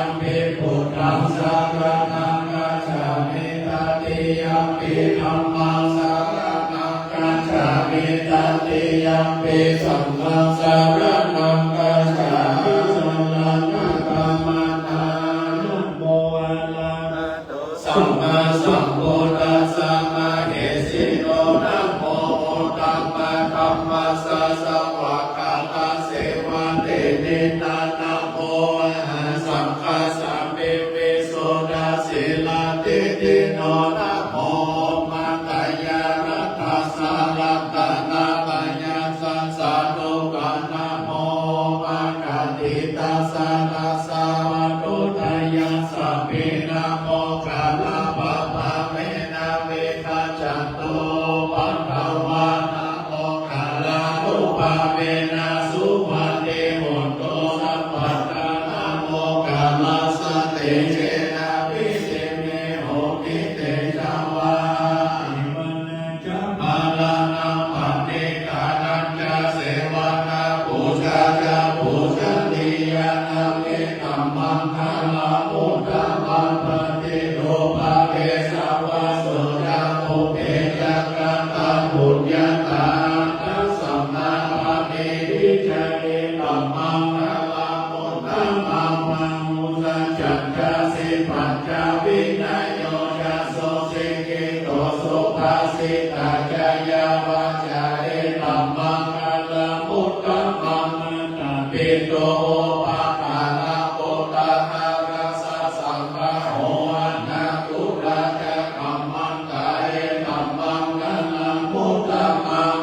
มปิพุทธังสรณังกัจฉามิตติยัมปิธัมมังสรณังกัจฉามิตติยัมปิสังฆังสรณังกัจฉามิสังฆังกัมมังนะโมอะระหะโตสัมมาสัมพุทธัสสะนะเอสิโนนะโมตัมมะธัมมัสสะสวะกาตาเสวะเตนินานะโมอะหังสังฆัสสะเมเวโสดาสิลาเตติโนนะโมมัตตยารัตถะสารัตนาปัญญาสัสสะโลกานะโมมังคติตัสสะตัสสะวะโตทะยัสสะเปนะโมกาลาปะปะเมนะเวคะจันโตปัฏฐวานะโมกาลานุปะเมนะสุวัตเตโหนโตสัพพะทานะโมกาลาสเตเจนะวิเศเมโหติเตจาวามาลานังปันติกานันจะเสวนาปูชาจะปูชนียานาเมตัมมังคาลามุตตะมันปฏิโลภะเทสาวะโสยาโมเทยักขันตาปุญญาตาตัสสัมมาปะเนวิจาริตัมมังคาลามุตตะมังมังมุสัจจันจะสิปัญจวินัยโยจะโสสิกิโตโสภาสิตาจายาวาจาเรตัมมังคาลามุตตะมังตาปิโตปะทานาโปตานารัสสะสังฆะโหอะนาตุระจะกัมมันตาเรตัมมังคาลามุตตะมัง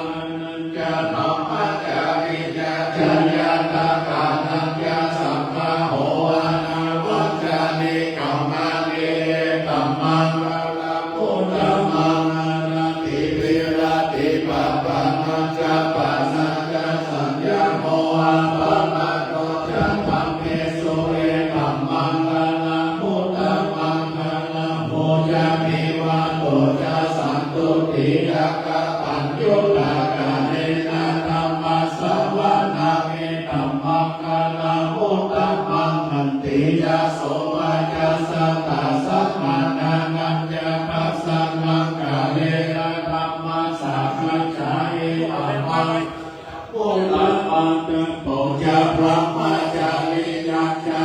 จะธัมมะจาริยะจายาตากานัญญาสังฆะโหอะนาวัจจานิกัมมาเนตัมมังคาลามุตตะมังนาติวิราติปัปปะมัจจปัสสัจจสัญญาโมหะปะปะโตจัมมังเมสุเอตัมมังคาลามุตตะมังคาลาโมจามิวะโตจะสันตุติยักขะปัญโยตากาเนนะธัมมัสสวะนาเมตัมมังคาลามุตตะมังคันติยะโสวะจะสัตตาสัมมานานัญญะภัสสะนังกาเลนะธัมมัสสะมัจจายตัมมังมุตตะมังตังโพจะพระมัจจาริยัจจา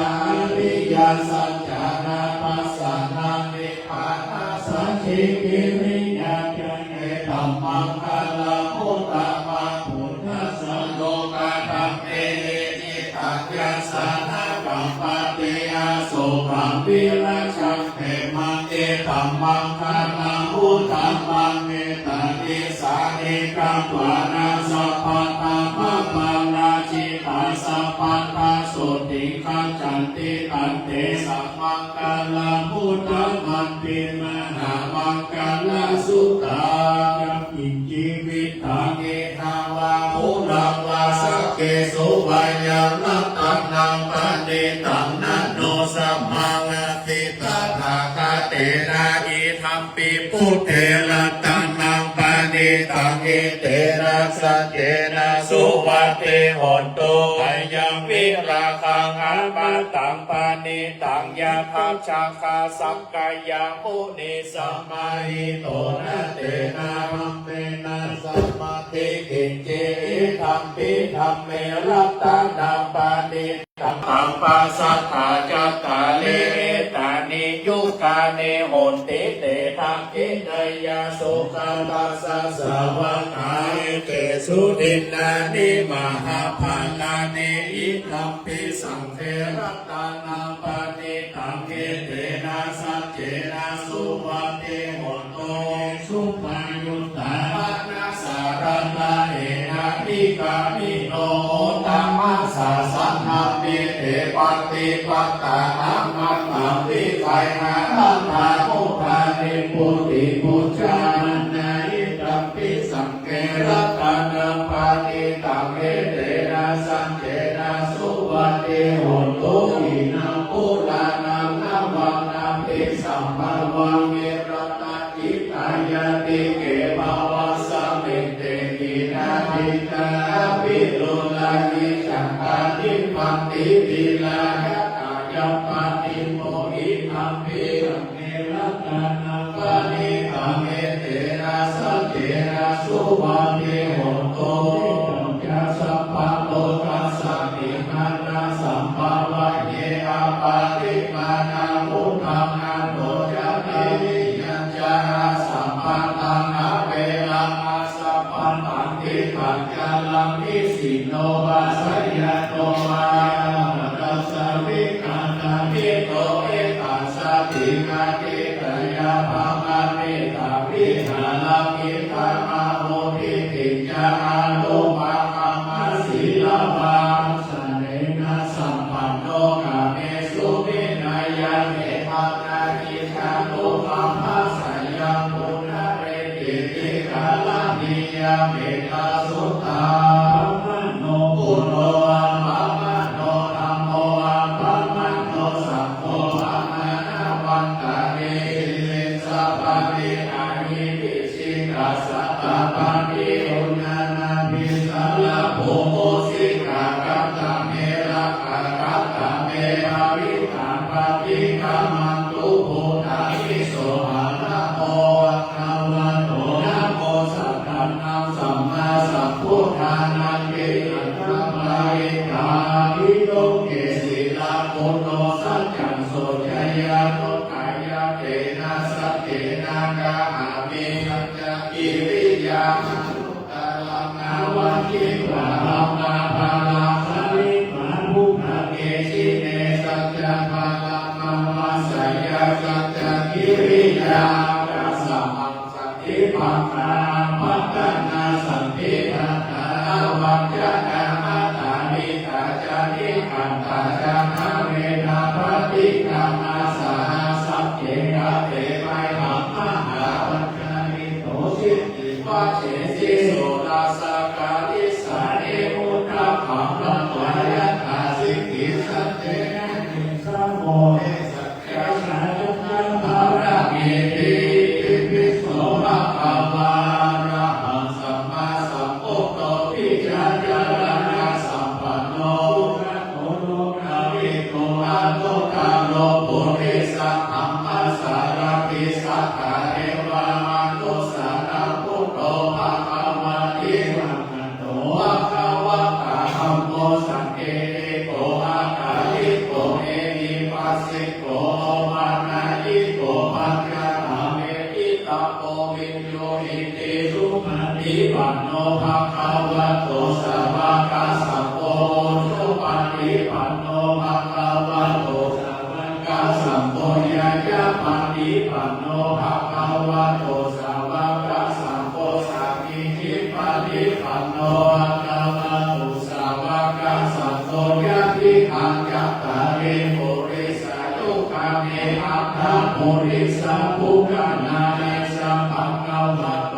ริยสัจจานาภัสสะนังนิพพานาสัจฉิกิริยาจาเนธัมมังคาลามุตตะมังพุทธัสสะโลกาธัมเมนิทัจยัสสะนะกัมปติอาสุขังวิราชังเทมังเอธัมมังคาลามุตตะมังเมตติสานิกัมวานาสัพพัตตามะปันนาจิตาสัพพัตตาสุติขัจจันติตันเตสัมมังคาลามุตตะมังปิมหามังคาลาสุตาอิจิวิตาเกทาวาภูรังวาสักเกสุวัยยานัตตังนังปะเนตังนันโนสัมมังติตาภาคาเตนะอิธัมปิพุทเทระตังนังปะเนตังเอเตระสัจเจนะสุวัตเตโหนโตอายังวิราคังอามาตังปะเนตังยาทัพชาคาสังกายามุนิสัมมาหิโตนะเตนะรัมเมนะสัมมาทิกิจเจธัมปิธัมเมรัตตานังปะเนตังอัมปัสสัทธาจัตตาเลตานิยุกาเนโหนติเตทังกิเนยาสุขังปัสสะสวะกายเกสุดินนานิมหาภาลานิอิทัมปิสังเทรัตตานังปะเนตังเกเตนะสัจเจนะสุวัตเตโหนโตสุปายุตตานาสารณะเอนะมิกามิโนตัมมัสสะสันนัมปิเตปัตติปัตตานัมมัตตัมปิไคนะนันทามุทานิปุติปุจจานาอิตัมปิสังเกรัตนังปานิตังเอเตนะสัจเจนะสุวัตเตโหนโตอินังปุรานังนัมวังนัมปิสัมภวังเมรตติตายาติเกภาวะสัมมิเตกินาทิตาปิโลลานิจังกานิปันติปิลาหะกายปันติ อิโมอิทัมปิเนรัตนาปานิกาเมเตนะสัจเจนะสุวังเทโหโตจัสสัพพะโลกัสสะติมานะสัมภาวะเยอาปาติมานามุทังนาโตจะติยัญจาสัมปันตังอาเวลังอาสัพพันตังติปัญญาลังนิสิโนวาสยโนวาตัสสะวิคันนามิโตเอตัสสะติกาติกายาภามาเมตาวิหารามิตามาโมทิติจาอาโลมาอามาสีลาภาสเนนะสัมปันโนกาเมสุวินัยะเมภานาคิชานุปัมภะสัยยังปุณะเรติติกาลานิยาเมตาสุตตาภะโนปุโนอะภะมะโนธัมโมอะภะมะโนสัพโพอะมานะวันตะเนเลสัพพะเนอาหิปิสิกัสสะตะปะปิอุญาณาภิสัลลโภโมสิกากัตตะเมระกะกัตตะเมภาวิตังปะปิกัมมันตุโพธาภิโสหะนะโมอะคะวะโตนะโมสัพพันธังสัมมาสัมพุทธานังเกตังธัมมาอิทาวิโยเกศิลาโคโนสัจจังโสชยาโนกายะเตนะสัจเจนะกะหามิสัจจะกิริยามนุตตะลังนาวันทิวะธัมมาภาลาภริมาภุภะเกชิเนสัจจะภาลังมัมมัสสยะสัจจะกิริยากัสสะมังสัทธิปัฏฐาปัตตนาสันติทัตถาวัจจะนามาตานิตาจานิขันตาจานาเวนะปฏิกามาสาสัพเจกะเตไมหัมมหาวัจจานิโตสิติวะเชสิโสตาสกาลิสาเนอุตตะขัมละวายะตาสิกิสัจเจนะติสัมโมเอสัจจะสัจจังภาระเมติภิกขุภะคะวาระหังสัมมาสัมพุทโธวิจารณะสัมปันโนนะโตโลกาวิโตอะโตกาโลปุริสัมมัมมัสสารติสัทธาเอวามาตุสานาพุทโธภะคะวะติวัคคะโตภะคะวะตาธัมโมสังเกติโกอาคาลิโกเอหิปัสสิโกวานายิโกปัจจาเมติตะโกวินโยหิติสุปฏิปันโนภะคะวะโตสาวกสัพโพสุปฏิปันโนภะคะวะโตสาวกสัพโพยายะปฏิปันโนภะคะวะโตสาวกสัพโพสามิจิปฏิปันโนภะคะวะโตสาวกสัพโพยะติขังยัตตาเรโมริสายุคาเมอัตถะโมริสาภูกานาเนสัมปังกวะโต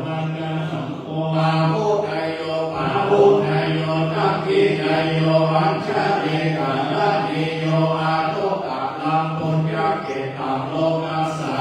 มังกะสัมโฆอาหุไทโยปาหุไทโยตักขิไทโยอัญชลิกาลานิโยอาทุตะลังปุญญเกตังโลกัสสา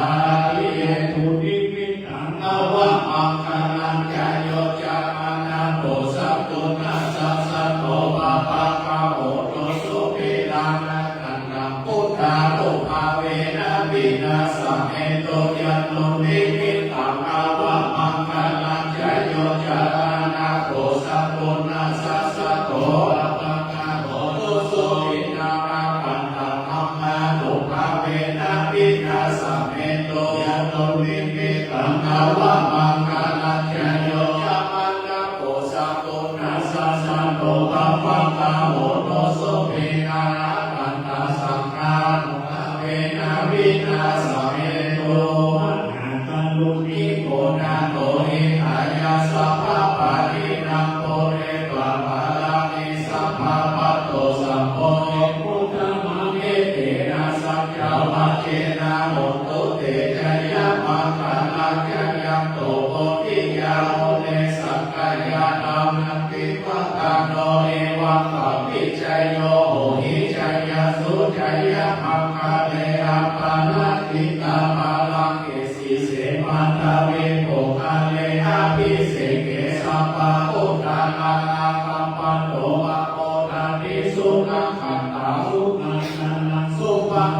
ลิเยทุติมิตังนวะมังคลังจโยจามานะโตสัพตุนัสสะสะโตปะปะกะโหโตสุภิลังนะกันตังพุทธานุภาเวนะวินาสเมโตยันโนนิมิตตังอาวะมังคลังจโยจามานะโตสัพตุนัสสะสะโตปะปะกะโหโตสุภิลังนะกันตังธัมมานุภาเวนะวินาสเมโตยันโนนิมิตตังอาวะมังคลังจโยจามานะโตสัพตุนัสสะสะโตปะปะกะโหโตสุภิลังนะกันตังสังฆานุภาเวนะวินาสเมโตมหากัลลุนิโกนาโตหิทายาสัพพะปะรินังโพเรตวะภาลานิสัพพะปัตโตสัมโพธิพุทธมังเอเตนะสัจจวัจเจนะโหตุเตชะยะมังคลังจยังโตโพธิยาโหเนสักกายานัมนันติปัตตาโนเอวังกัปปิจโยโหหิจยะสุจยะมังคะเลอะปานาติตาภาลังเกสีเสมาตาเวโภคาเลอะภิเสเกสัพพะอุตตานังอาคัมปันโตอะโมทานิสุขังขันตาสุขังนันสุปัง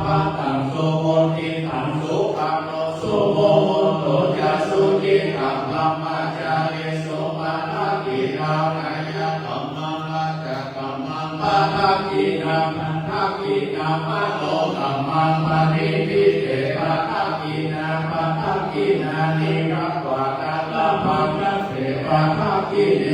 ตินามาโลกัมมังปะนิทิเตปะทักกินาปะทักกินานิรักวาตาลาภังนัเถปะทักกิเน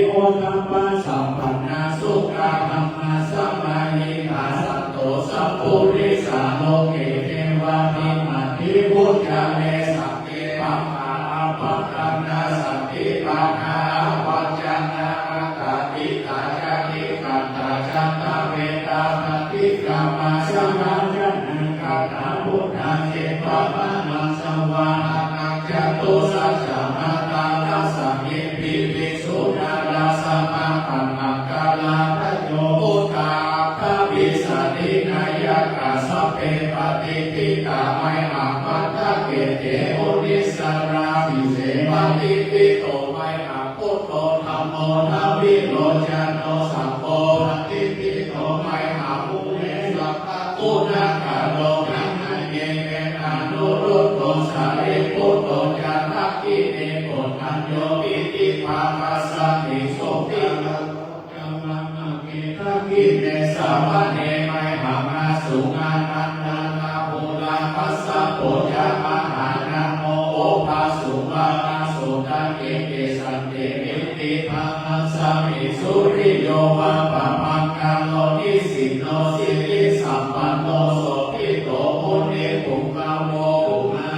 โอตัมปัสสัมปันนาสุขาธัมมาสัมมาหิกาสัตโตสัพพุริสาโลเกเทวานิมัตถิพุทธะเนสัพเพปัมมาอาภัพตังนาสัพพิปัญหาปัจจนาอัตติตาจานิขันตาจันตเวตาปฏิกรรมาสังฆาจันนังคาถาพุทธาเจตวานังสังวานังจตุสัจจมาตาลัสสะมิปิภิกษุนาราสมาปันนังกาลาภโยพุทธาภาวิสันตินายกาสัพเพปฏิปิตาไมหังปัตตะเกเตโอนิสราภิเสปฏิปิโตไมหังพุทโธธัมโมนาวิโรจโนสังโฆปฏิปิโตไมหังมุเรสัพพะอุณาคาโลหังเยเมนานุรุตโตสาริปุตโตจันทักขิเนโกตัญโยปิติภาคัสสะติโสติกังกัมมังเกทักขิเนสาวะเนไมหังอาสุงานันนานาภูลาภัสสะโพจามหานาโมโอภาสุมานาโสตเกเกสันเตมิติภังมัสสะมิสุริโยวะปะมังกัลโลนิสิโนสิริสัมปันโนโสภิโตมุนิปุงกาโมอุมา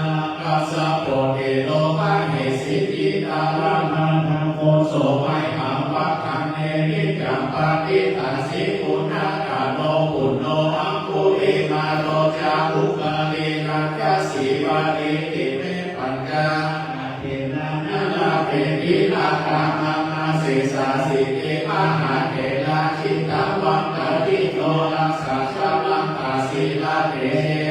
กัสสะโพเทโลภะเหสิติตาลานันทโมโสไมหังวัคคันเนนิจัมปฏิตัสสิปุณณกาโนปุณโนอังคุลิมาโรจาภุกาลิกัจจสีวานิติเมปัญญาเทนะนาลาเปติลากามามาเสสาสิติมหาเถระชิตาวังกะติโตรักษาชาลังกาศิลาเถ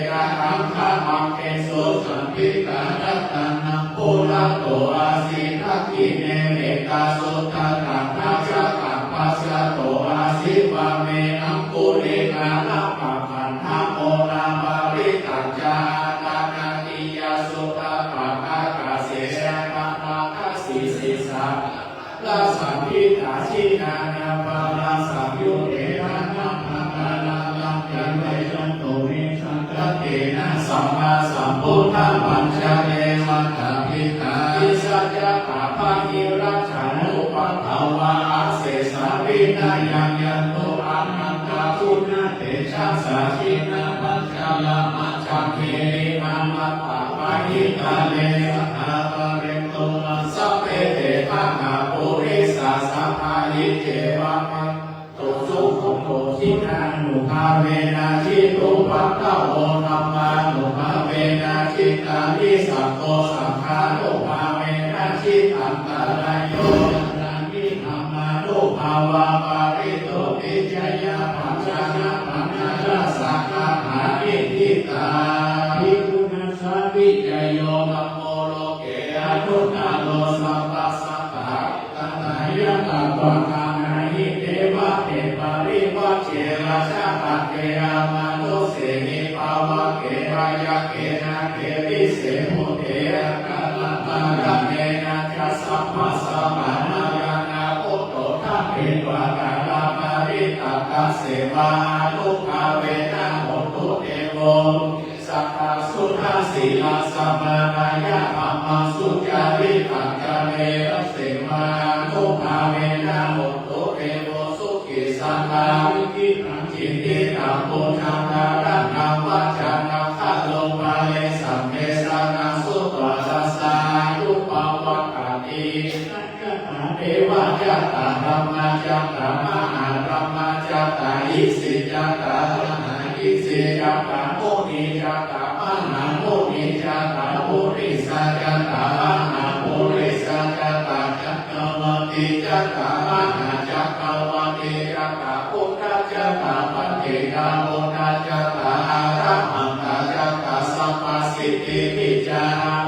ระอังคามังเกสุสัมพิตารัตนังปุระโตอาสิทักขิเนเมตาสุตตังนาจักขังปัสสะโตอาสิวะเมอังคุลิกาลปังคันธโมนาปาริตัจจาตานาติยาสุตตะปะอากาเสปะนาคัสสิสิสาลาสัมพิตาชินานาปาลาสัมยุเตนะนัมภะกาลังลังยันเวจันโตเมสังกัตเตนะสัมมาสัมพุทธปัญจเนวัตถิตาอิสัจจะปะภะหิรัจฉานุปัฏฐาวาเสสาวินายังยันโตอานันตาพุทธเตชะสาชินะปัญจลามัจจังเมริมามัตตาปะหิตาเลสหาปะเรโตมัสสะเปเตภะกาปุริสาสัพพะหิเจวะมังโตสุขุโตชินานุภาเวนะชิตุปัตตะโวธัมมานุภาเวนะชิตานิสัพโตสังฆานุภาเวนะชิตันตรายโยนามิธัมมานุภาวะปาริโตปิจยาปัจจนะปัญญาสักขาหานิทิตาภิกขุนัสสะวิจโยธัมโมโลเกอนุตตโลสัพพะสัตตะตัณหายะตัปะกานาหิเทวะเทปาริวัชเชราชาปัจเกอามานุเสนิภาวะเกรายะเกนะเกวิเสมุเทระกาลปะระเนนะจัสสัพพะสัมมานานาพุทโธทัพเพวะกาลปาริตักขะเสวานุภาเวนะโหตุเตโวสัพพะสุทัสสิลาสัมมานายะธัมมังสุจาริตังกะเมระเสมานุภาเวนะโหตุเตโวสุขิสันตังกิตังจิตติตังปุถังนารังนังวัจจานังคะโลมาเลสัมเมสานังสุตวะสัสสายุปวัคคตินัจจตาเทวะจัตตาธัมมาจัตตามหาธัมมาจัตตาอิสิจัตตามหาอิสิจัตตาโมนิจัตตามหาโมนิจัตตาปุริสัจจัตตามหาปุริสัจจัตตาจักรวติจัตตามหาจักรวติจัตตาพุทธจัตตาปฏิกาพุทธจัตตาอาระหังตาจัตตาสัพพสิทธิปิจา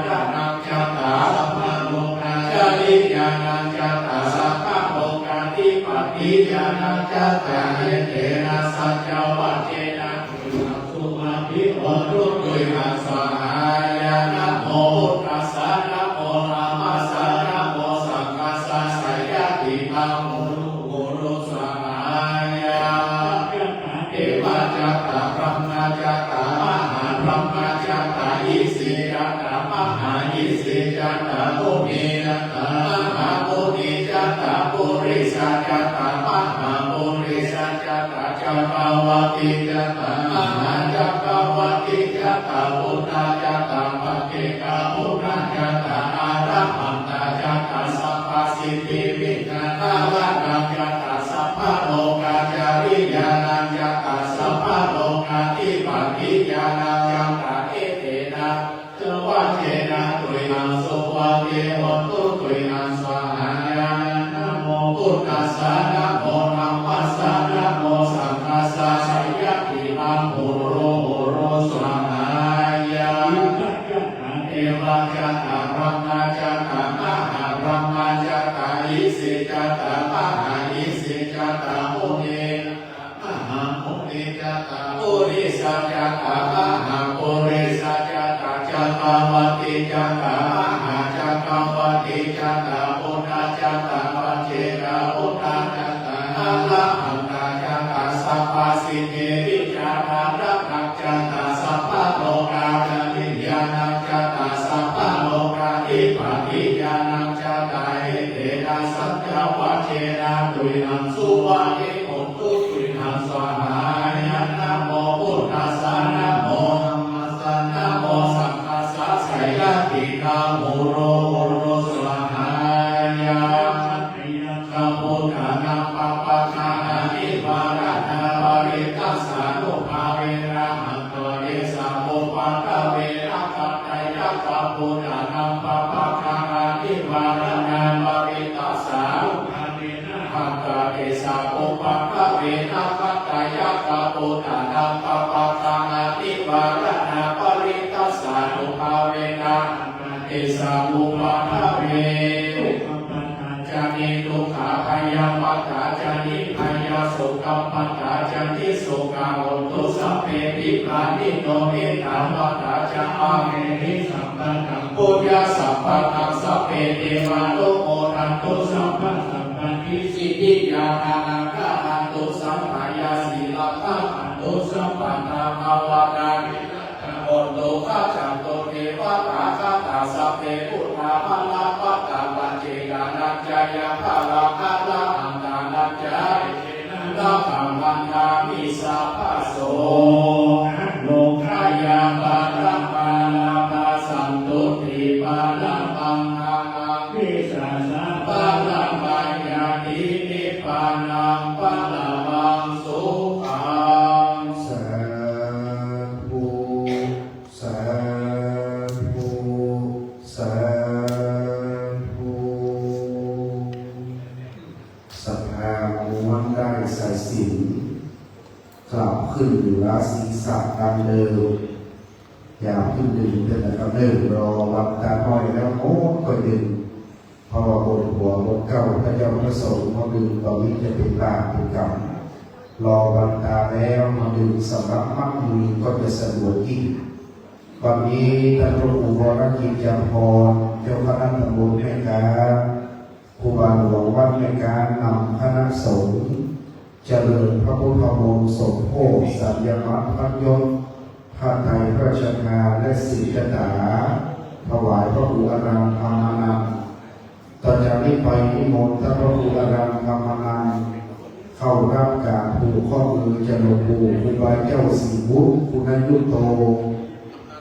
ระนังจัตตาสัพพะโลกาจาริยานังจัตตาสัพพะโลกาธิปติญาณังจัตตาเยเตนะสัจจวัจเจนะสุมาภิโหตุตุยมัสสะหายานะโมตัสสะนะโมอะระหะสะนะโมสัมมาสัสสะยะติธัมโมโหตุสังหายาเทวะจา ตาพุทธาจัตตาปฏิกาพุทธาจัตตาอาระหันตาจัตตาสัพพสิทธิวิญญาณาลังจัตตาสัพพะโลกาจาริยานังจัตตาสัพพะโลกาทิปฏิญาณังจัตตาเอเตนะเจวัจเจนะตุยนังสุวัเทวตุตุยนังสวาหายานะโมพุทธัสสะนะโมธัมมัสสะนะโมสังฆัสสะสัยยะติมังปุโรโรสวาหายาเอวะจัตตารัมมาจัตตามหารัมมาจัตตาอิสิจัตตามหาอิสิจัตตามุนีมหามุนีจัตตาปุริสัจจัตตามหาปุริสัจจัตตาจัตตาวติจัตตามหาจัตตาวติจัตตาพุทธจัตตาปัจเจกพุทธจัตตาอะระหันตาจัตตาสัพพสิทธิวิจาราระหักจัตตาสัพพะโลกาจาริยานังจัตตาสัพพะโลกาทิปฏิญาณังจัตตาเอเตนะสัจจวัชเชนะตุยนังสุวะเอโหตุตุยนังสวาหายะนะโมพุทธัสสะนะโมธัมมัสสะนะโมสังฆัสสะสัยยะติกาโมโรโรสวาหายะสัพพุทธานังปะปะคานานิวาระนาปริตัสสานุภาเวระหันตัวเดสะโมปัตตะเวระกัตตยะสัพพุทธานังปะปะคานานิวาระนาปริตัสสานุภาเวระหันตัวเดสะโมปัตตะเวระกัตตยะสัพพุทธานังปะปะคานานิวาระนาปริตัสสานุภาเวระเดสะโมปัตตะเวจานิทุกขาพยาปัตตาจานิพยาสุขปัตตาจานิสุขาโหตุสัพเพปิปานิโนเอตาปัตตาจาอาเมหิสัมปันตังปุญญาสัพพะตังสัพเพเทวาโลโมทันตุสัพพะสัพพันธิสิทธิยานานาคาหันตุสัมภายาสีลาตังหันตุสัมปันนาภาวนามิโอโตข้าจันโตเทวะตาคาตาสัพเพพุทธาภลาปัตตาปัจเจกานัจจายาภลาภลาอันตานัจจายนาคัมมันนามิสัพพะโสโลกายาปาราปาลาภาสันตุติปาราปังนานาวิสัสสะปาราปัญญาตินิพพานังปะละมังสุขัง สาธุสาธุสาธุศรัทธาม้วนได้สายสิญจนกลับขึ้นอยู่ราศีสัตว์ดังเดิมอย่าขึ้นดึงเป็นแต่กำเนิดรอรับตาห้อยแล้วโอ้ก็ดึงเพราะว่าบนหัวบนเก้าพระเจ้าพระสงฆ์มาดึงตอนนี้จะเป็นลาภเป็นกรรมรอวันตาแล้วมาดึงสำหรับมักมีก็จะสะดวกยิ่งวันนี้ท่านพระครูวรกิจจำพรเจ้าคณะตำบลแม่กาครูบาหลวงวัดแม่กานำคณะสงฆ์เจริญพระพุทธมนต์สมโภชสัญญมัตพัฒยศผ้าไตรพระราชทานและศิลปะถวายพระครูอรันธรรมนันท์ต่อจากนี้ไปนิมนต์ท่านพระครูอรันธรรมนันท์เข้ารับการผูกข้อมือเจริญภูครูบาเจ้าศรีบุตรคุณายุโต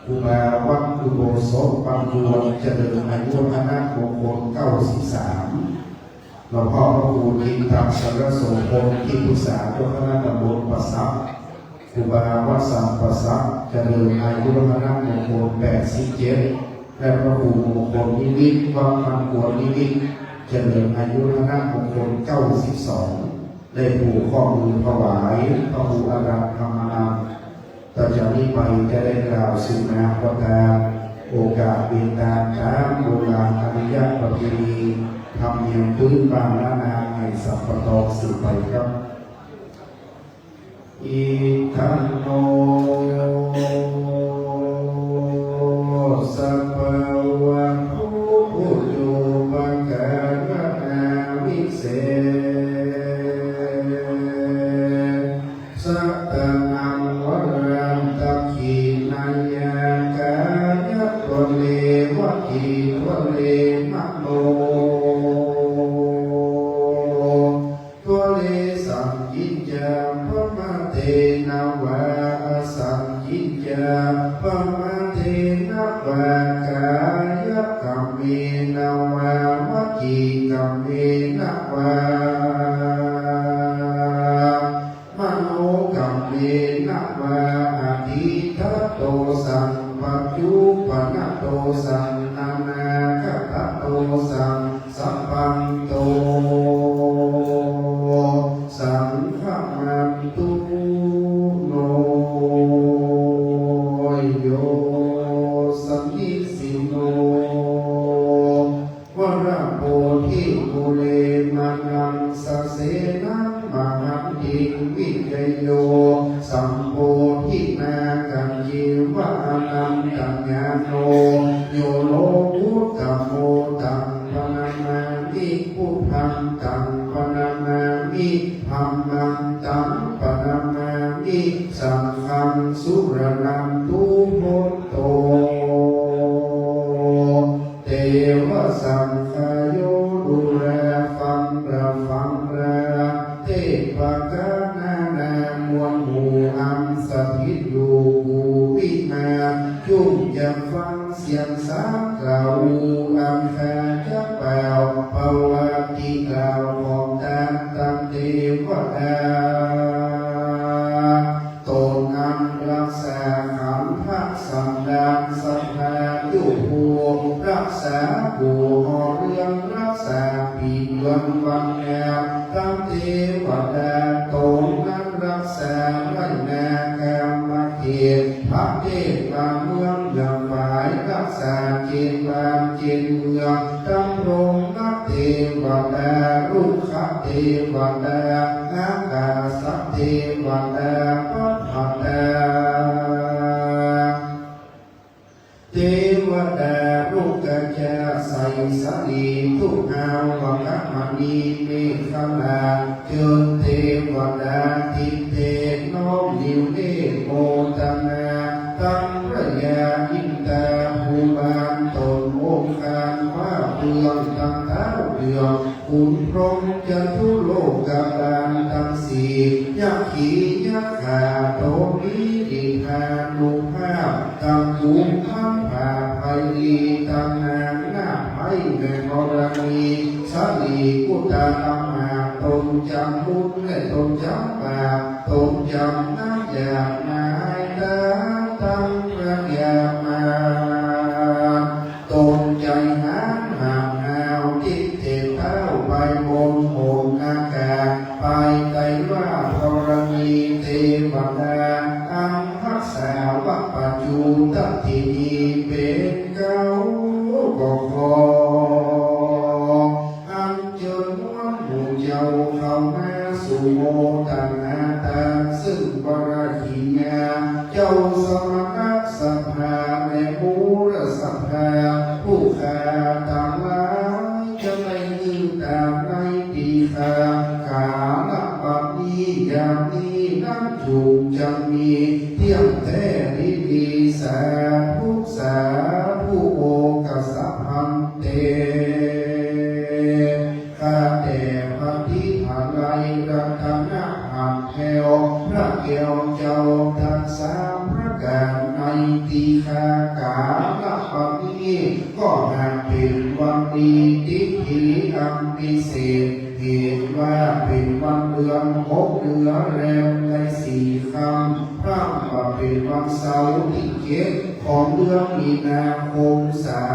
ครูบาวัดอุโบสถบางดวงเจริญอายุคณะมงคล93หลวงพ่อพระครูทินตังสรโสพลที่ปรึกษาเจ้าคณะตำบลปัสสักครูบาวัดสัมปัสสักเจริญอายุคณะมงคล87และพระครูมงคลนิมิตวัดบางกวดนิมิตเจริญอายุคณะมงคล92ได้ผูกข้อมือถวายพระครูอรันธรรมนันท์ต่อจากนี้ไปจะได้กล่าวสืบนาประกาศโอกาสเป็นตามตามโบราณอริยประเพณีทำเนียมพื้นบ้านล้านนาในสัพพตองสืบไปครับอิทันโนสัพพวันโภโยปังกานาวิเศสัตตังวรันตขีนัยยากายะโตเลวะขีโตเลมะโนตัวเลสังยิจจามพระมาเตนาวาสังยิจจ ปมาเทนะวากายกรรมเมนะวาวจีกรรมเมนะวามโนกรรมเมนะวาอธิทัตโตสังปัจจุปนโตสังนานาคตโตสังสัพพันโตสังฆมันตุโนโยสัมมิสิโนวระโพธิภูเรมันังสเสนังมหันติวิเยโยสัมโพธินาคัญญิวะอนันตัญญาโนโยโลกุตโมตังปนามามิพุทธังตังปนามามิธัมมังตังปนามามิสังฆังสุรนันตุโมโตเทวสังฆโยดูแลฟังระฟังระเทพกนานามวลหมู่อันสถิตอยู่ภูวิมานจุ่มยังฟังเสียงสามกล่าวอันแฝงจะแปลวภาวะที่กล่าวของตังเทวดาตนอันรักษาขันธ์ทักสันดานสัทธายุภูรักษาผู้ห่อเรื่องรักษาปีเดือนวันแนวตั้งเทวดาตนนั้นรักษาไว้นากามเขตพระเทพบางเมืองอย่างฝ่ายรักษาเจนบางเจนเมืองดำรงนักเทวดาลูกขเทวดาอากาศเทวดาพัฒดาเทวดาลูกกระจาใส่สลีทุกหาวกมณีเมฆลาเจิญเทวดาทิเตน้อมนิวเนโมตนาตั้งพระยาอินตาภูบาลตนองค์การว่าเพืองตั้งเท้าเดืองคุณพรหมจะทุโลกกาลานตั้งสี่ยักขียักขาโตมิดิทานุภาพตั้งภูมิข้ามผ่าไพลีตั้งนางนาไพในกรณีสาลีกุตาธรรมาตนจำบุญและตนจำบาปตนจำน้ำยานายตาตั้งพระยามาตนใจหางห่างหาวจิตเทเท้าไปบนโหนอากาศไปไกลว่ากรณีเทวดาอังรักษาวัปปัจจุตัตถินีเป็นเก้าก็ขออันเจิญวันหมู่เจ้าเข้ามาสู่โมตนาตาซึ่งบารมีงามเจ้าสมณะสัพพาในมูลสัพพาผู้ขาต่างหลายจะไม่ยืนตามในปีขาขาละบัดนี้อย่างนี้นั่นถูกจะมีเที่ยงแท้ดีดีสาธุสาธุโอกสัพพันเตข้าแต่พระทิพาลัยรัตนะหักแถวพระเกี่ยวเจ้าทักษาพระการในตีคากาละปันนี้ก็หากเป็นวันดีทิถีอันพิเศษเหตุว่าเป็นวันเดือน6 เดือนแรมใน4 ค่ำพระว่าเป็นวันเสาร์ที่7ของเดือนมีนาคมศา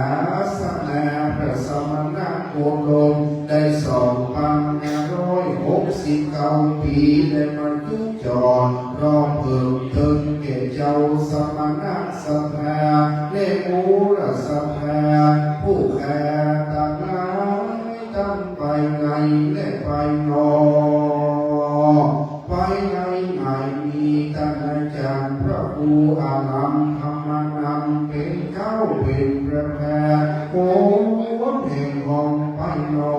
สนาพระสมณโคดมได้2,569 ปีได้บรรจุจรรอเพิ่มเติมแก่เจ้าสมณสภาและมูลสภาผู้แก่ต่างหลายตั้งไปในและไปนอกไปในไหนมีท่านอาจารย์พระครูอาลัมธรรมนันเป็นเข้าเป็นประแพทย์โอ้แห่งห้องไปนอ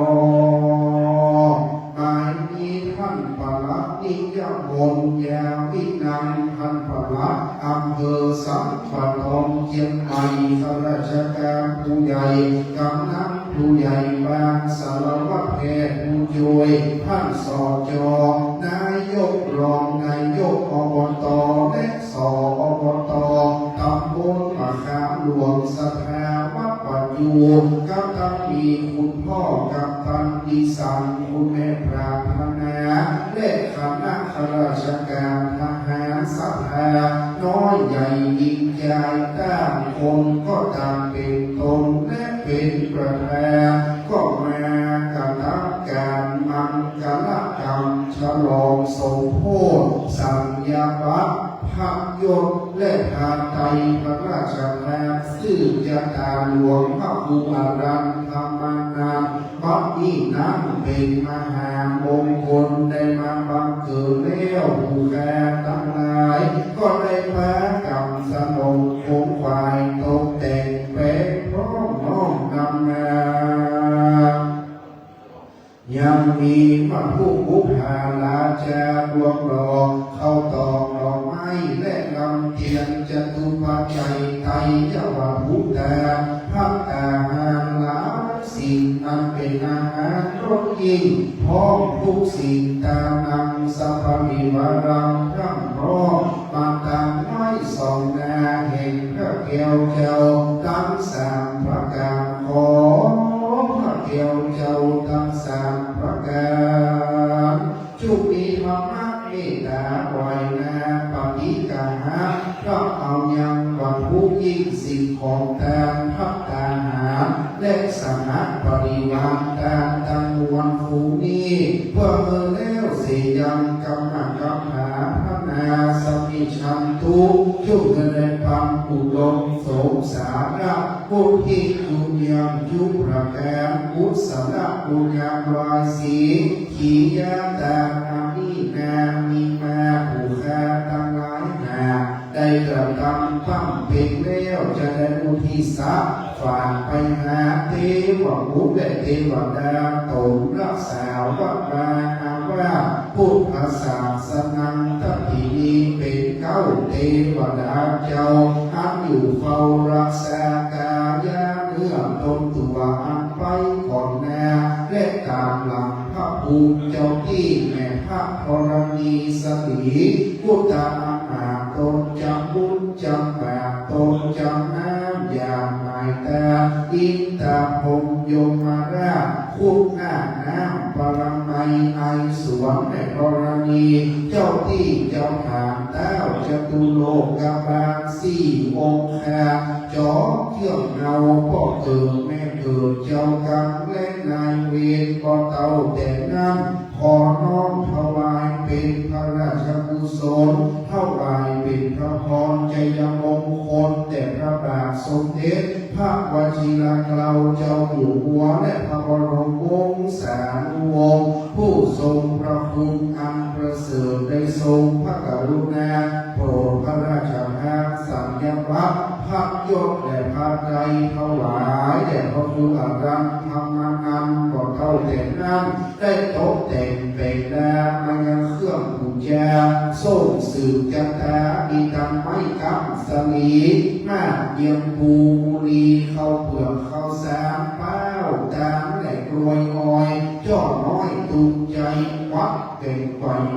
กนายมีท่านปลัดนิยมนยาวินังท่านปลัดอำเภอสัมพันธ์เชียงใหม่ข้าราชการผู้ใหญ่กำนันผู้ใหญ่บ้านสารวัตรแพทย์ผู้ช่วยท่านสจนายกรองนายกอบตและสอบตตำบ หลวงสถาวัดปัจจุกับท่านมีคุณพ่อกับท่านดิสันคุณแม่พระพนาและคณะข้าราชการทหารสภาน้อยใหญ่ยิ่งใหญ่ต่างคนก็ต่างเป็นตนและเป็นประธานก็มากระทำการมังกรกรรมฉลองสมโภชสัญญาบัตรภาพยนตร์และทานไทยพระราชทานซึ่งจะตาหลวงพระภูมิรันธรรมนามบัดนี้นั้นเป็นมหามงคลได้มาบังเกิดแล้วผู้แก่ทั้งหลายก็ได้พากันสนมคงควายตกแต่งเป็นพร้อมน้อมนำมายังมีมาผู้มุขหาลาจารวงดอกเข้าตอกดอกไม้และลำเทียนจตุปัจจัยไทยยาวพุทธาพักอาหารหลายสิ่งอันเป็นอาหารรสยิ่งพร้อมทุกสิ่งตานังสัพพิวารังพร่ำพร้อมมาตามไม้สองนาแห่งพระแก้วเจ้าตั้งสามประการขอพระแก้วเจ้าตั้งสามประการจุมีธรรมะเมตตาไหวนาปฏิกาหะเพราะเอายังวัตถุยิ่งสิ่งของทางพัฒนาและสหปริวารตามตังวันฟูนี้เพื่อเมื่อแล้วเสียงกำลังกำหาพระนาสมิชันตุจุเงินในความอุดมสงสารพุทธิจุยังยุประการอุสระบุญญาลอยสีขียาตานามินามีมาผู้ค้าตั้งหลายนาได้กระทำความเป็นแล้วจะได้อุทิศฝากไปหาเทวบุตรและเทวดาตนรักษาวัดวาอาว่าพุทธศาสนาทัพพินีเป็นเก้าเทวดาเจ้าอันอยู่เฝ้ารักษากายาเนื้อตนตัวอันไปก่อนหน้าและตามหลังพระภูมิเจ้าที่แม่พระธรณีสลีพุทธาอาตนจำบุญจำบาปตนจำน้ำอย่างหมายตาอินตาพงยมาราชคุณหน้าน้ำปรมัยไอสวงในธรณีเจ้าที่เจ้าทางเต้าจตุโลกบาลสี่องค์แห่จอเที่ยวเงาพ่อเกิดแม่เกิดเจ้ากรรมและนายเวรก็เต้าแต่นั้นขอน้อมถวายเป็นพระราชกุศลถวายเป็นพระพรชัยมงคลแด่พระบาทสมเด็จพระวชิรเกล้าเจ้าอยู่หัวและพระบรมวงศานุวงศ์ผู้ทรงพระคุณอันประเสริฐได้ทรงพระกรุณาโปรดพระราชทานสัญญาบัตรพระยศและพระไตรถวายแด่พระผู้อารันธรรมนันก็เท่าแต่นั้นได้ตกแต่งเป็นดามายังเครื่องบูชาส่งสืบจัตตามีทำไม้กำสลีมาเยี่ยมภูมุลีเข้าเปลือกเข้าสา